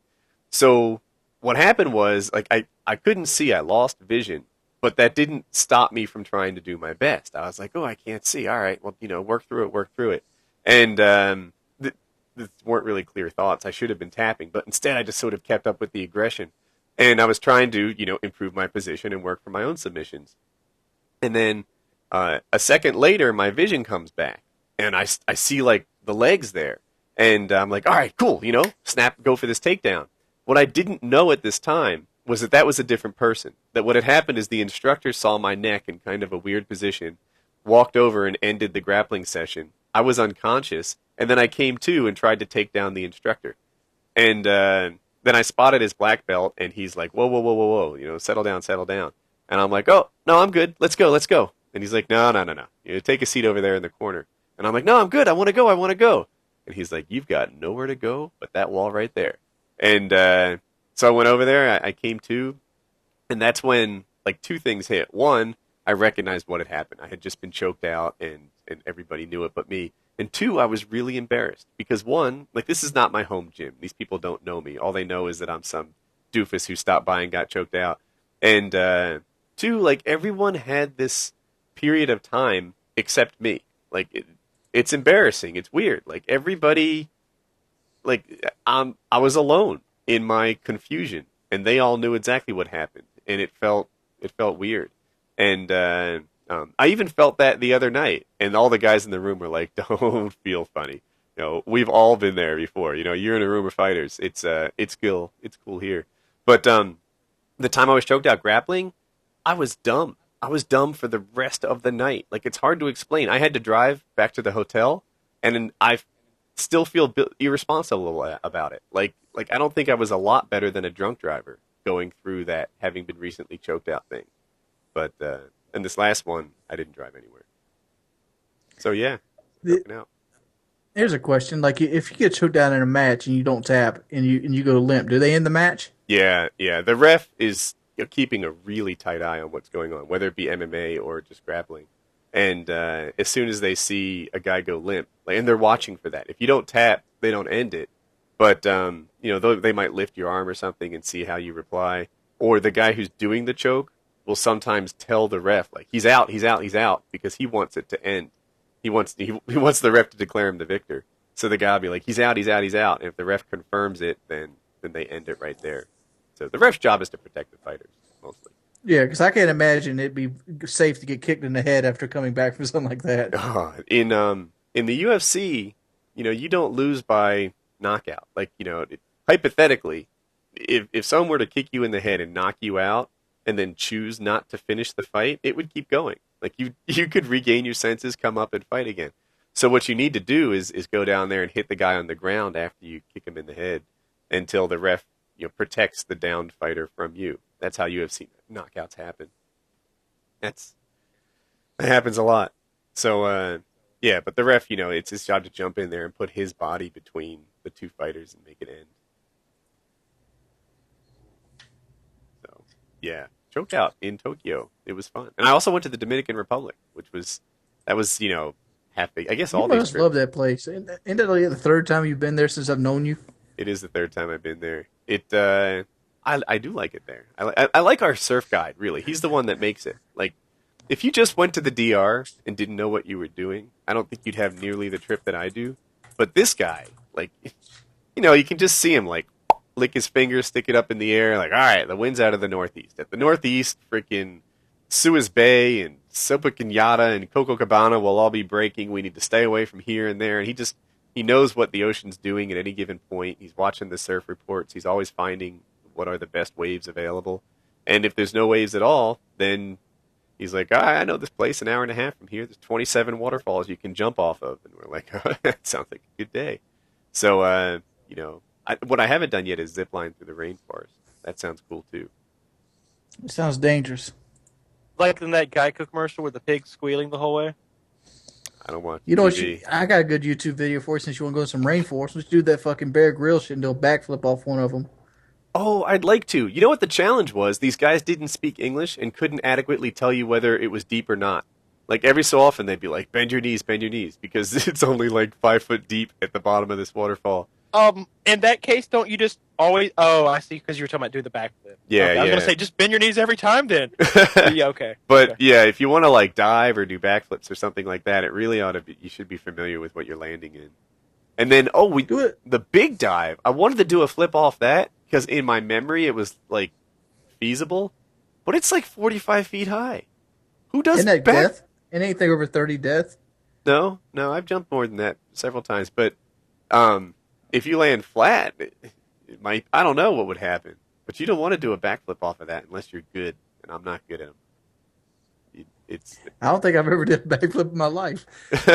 S3: So what happened was like I couldn't see. I lost vision. But that didn't stop me from trying to do my best. I was like, oh, I can't see. All right, well, work through it. And these weren't really clear thoughts. I should have been tapping. But instead, I just sort of kept up with the aggression. And I was trying to, improve my position and work for my own submissions. And then a second later, my vision comes back. And I see, like, the legs there. And I'm like, all right, cool, snap, go for this takedown. What I didn't know at this time was that was a different person. That what had happened is the instructor saw my neck in kind of a weird position, walked over and ended the grappling session. I was unconscious, and then I came to and tried to take down the instructor. And then I spotted his black belt, and he's like, whoa, whoa, whoa, whoa, whoa, settle down, settle down. And I'm like, oh, no, I'm good. Let's go, let's go. And he's like, no, no, no, no. Take a seat over there in the corner. And I'm like, no, I'm good. I want to go. I want to go. And he's like, you've got nowhere to go but that wall right there. And so I went over there. I came to, and that's when like two things hit. One, I recognized what had happened. I had just been choked out, and everybody knew it but me. And two, I was really embarrassed because one, like this is not my home gym. These people don't know me. All they know is that I'm some doofus who stopped by and got choked out. And two, like everyone had this period of time except me. Like it's embarrassing. It's weird. Like everybody, like I was alone in my confusion, and they all knew exactly what happened, and it felt weird. And I even felt that the other night, and all the guys in the room were like, "Don't feel funny. We've all been there before. You're in a room of fighters. It's cool here." But the time I was choked out grappling, I was dumb. I was dumb for the rest of the night. Like it's hard to explain. I had to drive back to the hotel, and I still feel irresponsible about it. Like I don't think I was a lot better than a drunk driver going through that, having been recently choked out thing. But and this last one, I didn't drive anywhere. So yeah, choking out.
S1: Here's a question: like, if you get choked down in a match and you don't tap and you go limp, do they end the match?
S3: Yeah. The ref is keeping a really tight eye on what's going on, whether it be MMA or just grappling. And as soon as they see a guy go limp, and they're watching for that. If you don't tap, they don't end it. But they might lift your arm or something and see how you reply. Or the guy who's doing the choke will sometimes tell the ref, like, he's out, because he wants it to end. He wants the ref to declare him the victor. So the guy will be like, he's out. And if the ref confirms it, then they end it right there. So the ref's job is to protect the fighters, mostly.
S1: Yeah, because I can't imagine it'd be safe to get kicked in the head after coming back from something like that.
S3: In the UFC, you don't lose by knockout. Like, hypothetically, if someone were to kick you in the head and knock you out and then choose not to finish the fight, it would keep going. Like you could regain your senses, come up and fight again. So what you need to do is go down there and hit the guy on the ground after you kick him in the head until the ref protects the downed fighter from you. That's how UFC knockouts happen. That happens a lot. So yeah, but the ref, it's his job to jump in there and put his body between the two fighters and make it end. So yeah, choked out in Tokyo. It was fun, and I also went to the Dominican Republic, that was half big. I guess all
S1: you
S3: these
S1: must
S3: trips.
S1: love that place. Isn't that like the third time you've been there since I've known you?
S3: It is the third time I've been there. I do like it there. I like our surf guide, really. He's the one that makes it. Like, if you just went to the DR and didn't know what you were doing, I don't think you'd have nearly the trip that I do. But this guy, like, you can just see him, like, lick his fingers, stick it up in the air, like, all right, the wind's out of the northeast. At the northeast, freaking Suez Bay and Sopa Kenyatta and Copacabana will all be breaking. We need to stay away from here and there. And he knows what the ocean's doing at any given point. He's watching the surf reports. He's always finding what are the best waves available. And if there's no waves at all, then he's like, I know this place an hour and a half from here. There's 27 waterfalls you can jump off of. And we're like, oh, that sounds like a good day. So, what I haven't done yet is zip line through the rainforest. That sounds cool, too.
S1: It sounds dangerous.
S2: Like in that Geico commercial with the pig squealing the whole way?
S3: I don't watch
S1: You know
S3: TV.
S1: what? I got a good YouTube video for you since you want to go to some rainforest. Let's do that fucking Bear Grylls shit and do a backflip off one of them.
S3: Oh, I'd like to. You know what the challenge was? These guys didn't speak English and couldn't adequately tell you whether it was deep or not. Like, every so often they'd be like, bend your knees, because it's only like 5 foot deep at the bottom of this waterfall.
S2: In that case, don't you just always... Oh, I see, because you were talking about doing the backflip.
S3: Yeah,
S2: okay, I was going to say, just bend your knees every time then. Yeah, okay.
S3: But,
S2: okay.
S3: yeah, if you want to, like, dive or do backflips or something like that, it really ought to be... You should be familiar with what you're landing in. And then, we do it. The big dive. I wanted to do a flip off that, because in my memory it was, like, feasible. But it's, like, 45 feet high. Who does
S1: that death? Anything over 30 death?
S3: No, I've jumped more than that several times. But, if you land flat, it might... I don't know what would happen. But you don't want to do a backflip off of that unless you're good, and I'm not good at them. It's
S1: I don't think I've ever did a backflip in my life,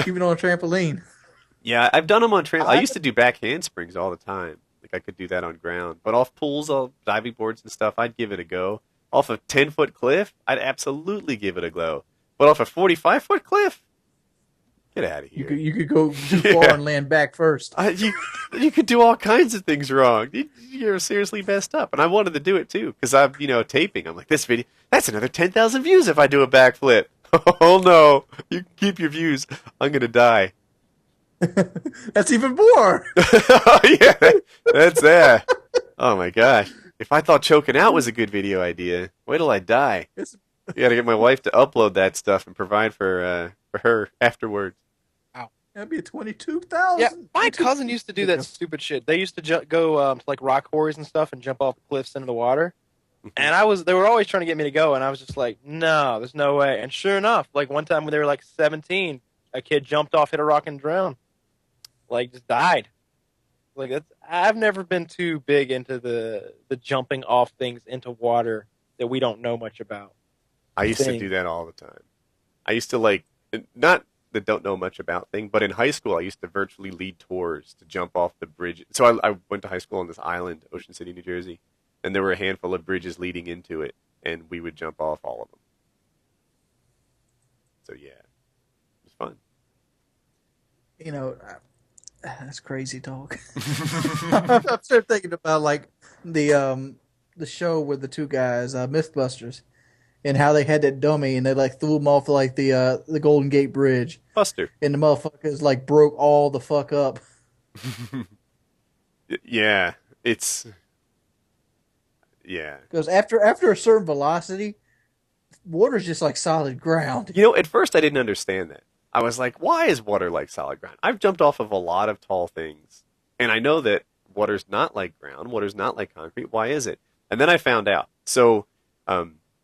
S1: even on a trampoline.
S3: Yeah, I've done them on tramp. I
S1: I
S3: used to do back handsprings all the time. Like I could do that on ground, but off pools, diving boards and stuff, I'd give it a go. Off a 10-foot cliff, I'd absolutely give it a go. But off a 45-foot cliff, get out of here.
S1: you could go too far
S3: Yeah.
S1: and land back first.
S3: You could do all kinds of things wrong. You're seriously messed up. And I wanted to do it too because I'm, taping. I'm like, this video, that's another 10,000 views if I do a backflip. Oh no, you keep your views. I'm gonna die.
S1: That's even more.
S3: Oh yeah, that's that. Oh my gosh. If I thought choking out was a good video idea, wait till I die.
S1: It's,
S3: You gotta get my wife to upload that stuff and provide for her afterwards.
S1: that'd be 22,000.
S2: Yeah, my cousin used to do that stupid shit. They used to go to like rock quarries and stuff and jump off cliffs into the water. And they were always trying to get me to go, and I was just like, no, there's no way. And sure enough, like one time when they were like 17, a kid jumped off, hit a rock, and drowned. Like just died. Like I've never been too big into the jumping off things into water that we don't know much about.
S3: I used to do that all the time. I used to not the don't know much about thing, but in high school I used to virtually lead tours to jump off the bridge. So I went to high school on this island, Ocean City, New Jersey, and there were a handful of bridges leading into it, and we would jump off all of them. So yeah, it was fun.
S1: That's crazy talk. I'm started thinking about like the show with the two guys, MythBusters, and how they had that dummy and they like threw him off like the Golden Gate Bridge,
S3: Buster.
S1: and the motherfuckers like broke all the fuck up.
S3: Yeah, yeah.
S1: Because after a certain velocity, water's just like solid ground.
S3: At first I didn't understand that. I was like, why is water like solid ground? I've jumped off of a lot of tall things, and I know that water's not like ground, water's not like concrete. Why is it? And then I found out. So,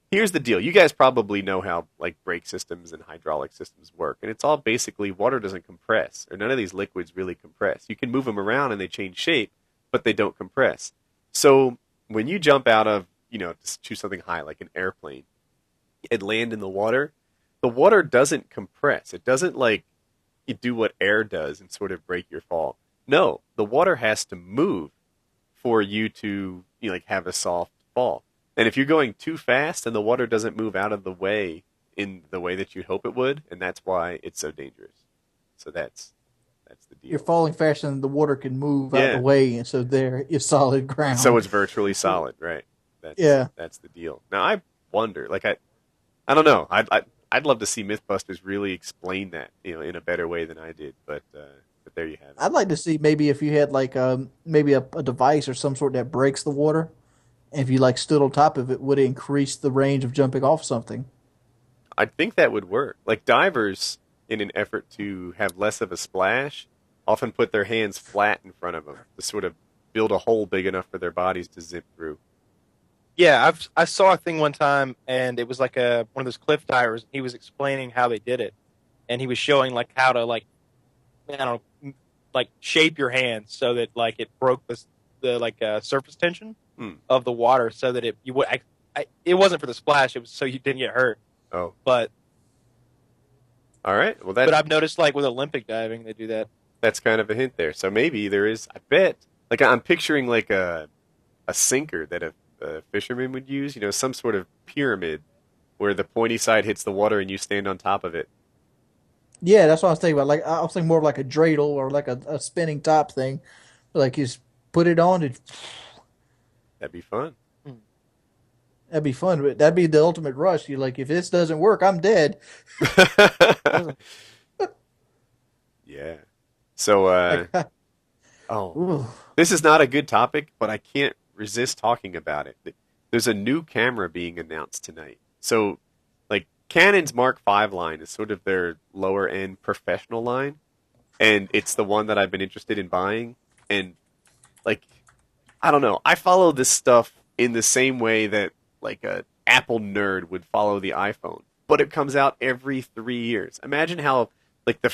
S3: here's the deal. You guys probably know how like brake systems and hydraulic systems work, and it's all basically water doesn't compress, or none of these liquids really compress. You can move them around and they change shape, but they don't compress. So when you jump out of, just choose something high like an airplane and land in the water doesn't compress. It doesn't like you do what air does and sort of break your fall. No, the water has to move for you to have a soft fall. And if you're going too fast, then the water doesn't move out of the way in the way that you'd hope it would, and that's why it's so dangerous. So that's the deal.
S1: You're falling faster than the water can move out of the way, and so there is solid ground.
S3: So it's virtually solid, right? That's the deal. Now I wonder, I don't know. I'd love to see MythBusters really explain that, in a better way than I did. But there you have it.
S1: I'd like to see maybe if you had like maybe a device or some sort that breaks the water, and if you like stood on top of it, would it increase the range of jumping off something?
S3: I think that would work. Like divers, in an effort to have less of a splash, often put their hands flat in front of them to sort of build a hole big enough for their bodies to zip through.
S2: Yeah, I saw a thing one time, and it was like one of those cliff divers. He was explaining how they did it, and he was showing like how to I don't know, like shape your hands so that like it broke the surface tension of the water, so that it wasn't for the splash. It was so you didn't get hurt.
S3: Oh,
S2: but
S3: all right. Well,
S2: but I've noticed like with Olympic diving they do that.
S3: That's kind of a hint there. So maybe there is. I bet. Like I'm picturing like a sinker that a fisherman would use. Some sort of pyramid where the pointy side hits the water and you stand on top of it.
S1: Yeah, that's what I was thinking about. Like I was thinking more of like a dreidel or like a spinning top thing. Like you just put it on and
S3: That'd be fun.
S1: that'd be fun. But that'd be the ultimate rush. You like if this doesn't work, I'm dead.
S3: Yeah. So
S1: Ooh.
S3: this is not a good topic, but I can't resist talking about it. There's a new camera being announced tonight. So like Canon's Mark V line is sort of their lower end professional line, and it's the one that I've been interested in buying. And like I don't know, I follow this stuff in the same way that like a Apple nerd would follow the iPhone, but it comes out every 3 years. Imagine how like the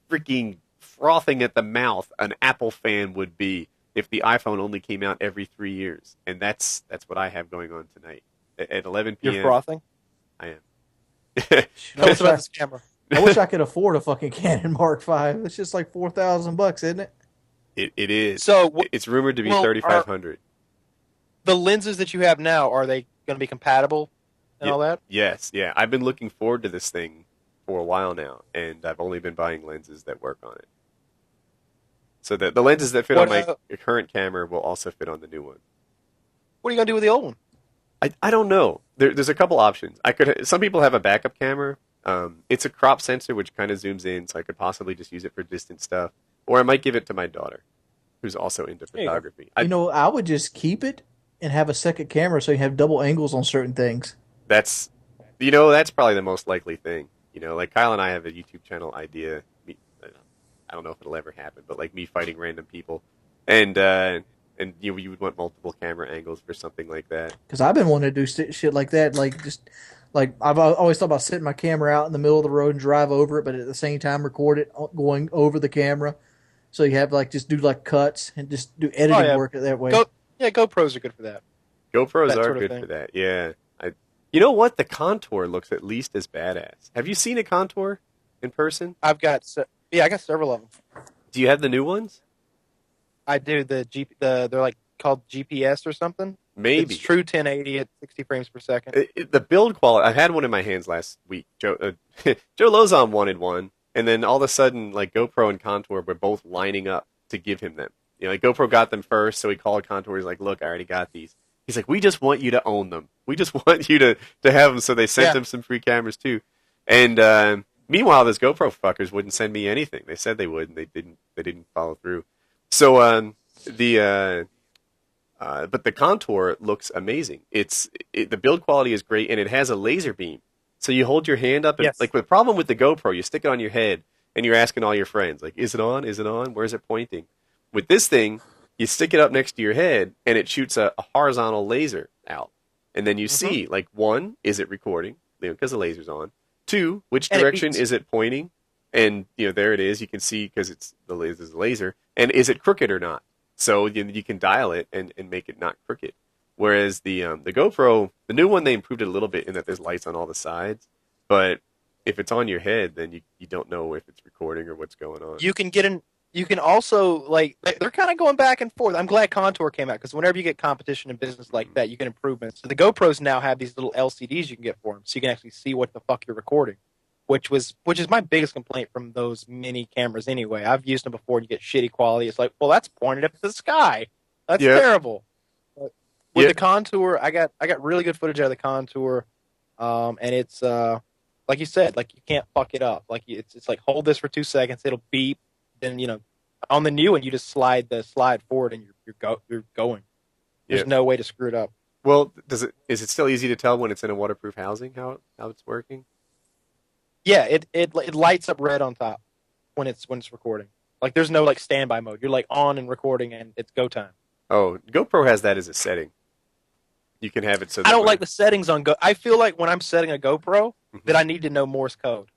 S3: freaking frothing at the mouth an Apple fan would be if the iPhone only came out every 3 years, and that's what I have going on tonight at 11
S2: You're
S3: p.m.
S2: frothing.
S3: I am.
S2: Tell us
S1: wish
S2: about
S1: I,
S2: this camera.
S1: I wish I could afford a fucking Canon Mark V. It's just like $4,000, isn't it?
S3: It is.
S2: So,
S3: It's rumored to be
S2: well, are
S3: 3,500.
S2: the lenses that you have now, are they going to be compatible and all that?
S3: Yes, yeah. I've been looking forward to this thing for a while now, and I've only been buying lenses that work on it. So the lenses that fit on my current camera will also fit on the new one.
S2: What are you going to do with the old one?
S3: I don't know. There's a couple options. Some people have a backup camera. It's a crop sensor which kind of zooms in, so I could possibly just use it for distant stuff, or I might give it to my daughter, who's also into photography.
S1: I would just keep it and have a second camera so you have double angles on certain things.
S3: That's probably the most likely thing. Like Kyle and I have a YouTube channel idea. I don't know if it'll ever happen, but like me fighting random people, and you would want multiple camera angles for something like that.
S1: Because I've been wanting to do shit like that, like I've always thought about setting my camera out in the middle of the road and drive over it, but at the same time record it going over the camera. So you have just do cuts and just do editing work that way.
S2: GoPros are good for that.
S3: GoPros are good for that. Yeah. You know what? The Contour looks at least as badass. Have you seen a Contour in person?
S2: I got several of them.
S3: Do you have the new ones?
S2: I do. They're like called GPS or something.
S3: Maybe.
S2: It's true 1080 at 60 frames per second.
S3: The build quality. I had one in my hands last week. Joe Lozon wanted one, and then all of a sudden, like GoPro and Contour were both lining up to give him them. Like GoPro got them first, so he called Contour. He's like, "Look, I already got these." He's like, "We just want you to own them. We just want you to have them." So they sent him some free cameras too. And meanwhile, those GoPro fuckers wouldn't send me anything. They said they would, and they didn't. They didn't follow through. So but the Contour looks amazing. The build quality is great, and it has a laser beam. So you hold your hand up, and like the problem with the GoPro, you stick it on your head, and you're asking all your friends, like, "Is it on? Is it on? Where's it pointing?" With this thing, you stick it up next to your head, and it shoots a horizontal laser out, and then you see, like, one, is it recording? Because the laser's on. Two, which direction is it pointing? And there it is. You can see because the laser's a laser, and is it crooked or not? So you can dial it and make it not crooked. Whereas the GoPro, the new one, they improved it a little bit in that there's lights on all the sides. But if it's on your head, then you don't know if it's recording or what's going on.
S2: You can also, they're kind of going back and forth. I'm glad Contour came out, because whenever you get competition in business like that, you get improvements. So the GoPros now have these little LCDs you can get for them, so you can actually see what the fuck you're recording, which is my biggest complaint from those mini cameras anyway. I've used them before, and you get shitty quality. It's like, well, that's pointed up to the sky. That's terrible. But with the Contour, I got really good footage out of the Contour, and it's like you said, like you can't fuck it up. Like it's like, hold this for 2 seconds, it'll beep. Then on the new one, you just slide forward, and you're going. There's no way to screw it up.
S3: Well, is it still easy to tell when it's in a waterproof housing how it's working?
S2: Yeah, it lights up red on top when it's recording. Like there's no standby mode. You're on and recording, and it's go time.
S3: Oh, GoPro has that as a setting. You can have it so that
S2: I don't like the settings on Go. I feel like when I'm setting a GoPro that I need to know Morse code.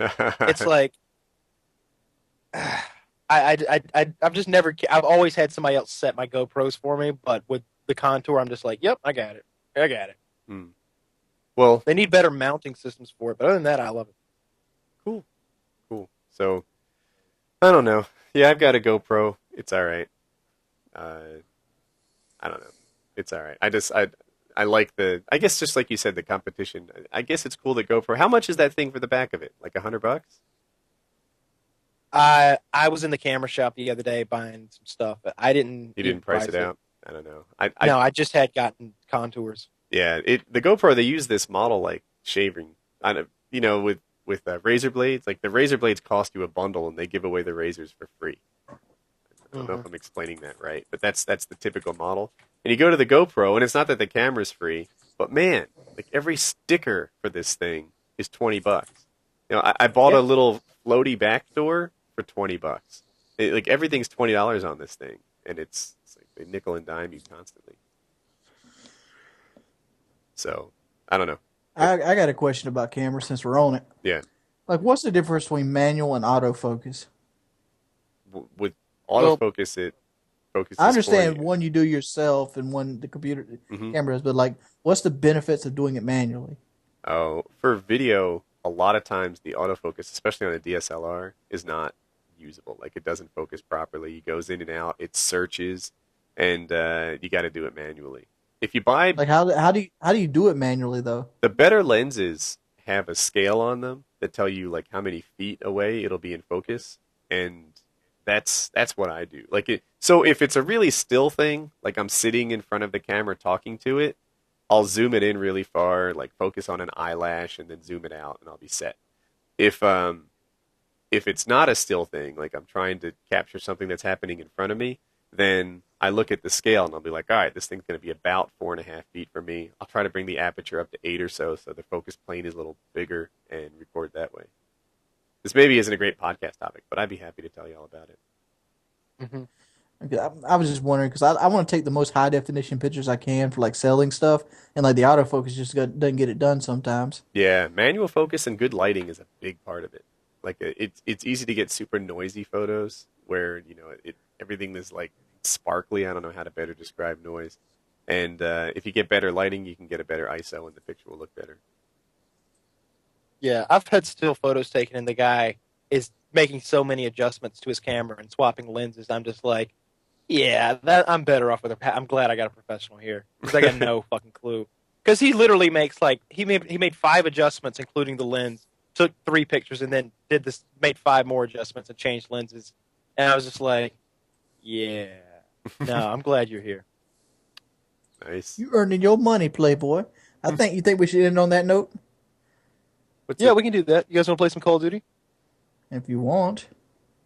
S2: It's like I've just never. I've always had somebody else set my GoPros for me, but with the Contour, I'm just like, yep, I got it.
S3: Well,
S2: they need better mounting systems for it, but other than that, I love it.
S3: Cool. So, I don't know. Yeah, I've got a GoPro. It's all right. I don't know. It's all right. I like I guess just like you said, the competition. I guess it's cool that GoPro. How much is that thing for the back of it? Like $100?
S2: I was in the camera shop the other day buying some stuff, but I didn't.
S3: You didn't price it out? I don't know.
S2: No, I just had gotten Contours.
S3: Yeah, the GoPro, they use this model like shaving. With razor blades. Like the razor blades cost you a bundle, and they give away the razors for free. I don't know if I'm explaining that right, but that's the typical model. And you go to the GoPro, and it's not that the camera's free, but man, like every sticker for this thing is $20. I bought a little floaty back door for $20. Like everything's $20 on this thing, and it's like they nickel and dime you constantly. So I don't know.
S1: I got a question about cameras since we're on it.
S3: Yeah.
S1: Like, what's the difference between manual and autofocus?
S3: With autofocus, focuses
S1: I
S3: for
S1: understand
S3: you.
S1: one you do yourself and one the computer
S3: Hmm.
S1: camera does, but like, what's the benefits of doing it manually?
S3: Oh, for video, a lot of times the autofocus, especially on a DSLR, is not usable. Like it doesn't focus properly. It goes in and out. It searches, and you got to do it manually. If you buy
S1: Like, how do you do it manually though?
S3: the better lenses, have a scale on them that tell you like how many feet away it'll be in focus, and that's what I do. Like it. So if it's a really still thing, like I'm sitting in front of the camera talking to it, I'll zoom it in really far, like focus on an eyelash, and then zoom it out, and I'll be set. If if it's not a still thing, like I'm trying to capture something that's happening in front of me, then I look at the scale and I'll be like, all right, this thing's going to be about 4.5 feet from me. I'll try to bring the aperture up to 8 or so, so the focus plane is a little bigger and record that way. This maybe isn't a great podcast topic, but I'd be happy to tell you all about it.
S2: Hmm.
S1: Okay, I was just wondering because I want to take the most high definition pictures I can for like selling stuff, and like the autofocus doesn't get it done sometimes.
S3: Yeah, manual focus and good lighting is a big part of it. Like it's easy to get super noisy photos where everything is like sparkly. I don't know how to better describe noise. And if you get better lighting, you can get a better ISO, and the picture will look better.
S2: Yeah, I've had still photos taken, and the guy is making so many adjustments to his camera and swapping lenses. I'm just like, yeah, that I'm better off with I'm glad I got a professional here because I got no fucking clue. Because he literally makes like he made 5 adjustments, including the lens. Took 3 pictures and then made 5 more adjustments and changed lenses. And I was just like, yeah, no, I'm glad you're here.
S3: Nice.
S1: You earning your money, Playboy. You think we should end on that note
S3: What's
S2: Yeah,
S3: it?
S2: we can do that. You guys want to play some Call of Duty?
S1: if you want.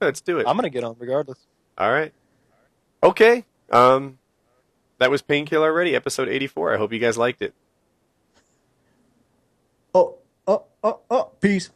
S3: Let's do it.
S2: I'm gonna get on regardless.
S3: All right. Okay. That was Painkiller Already, episode 84. I hope you guys liked it.
S1: Oh, peace.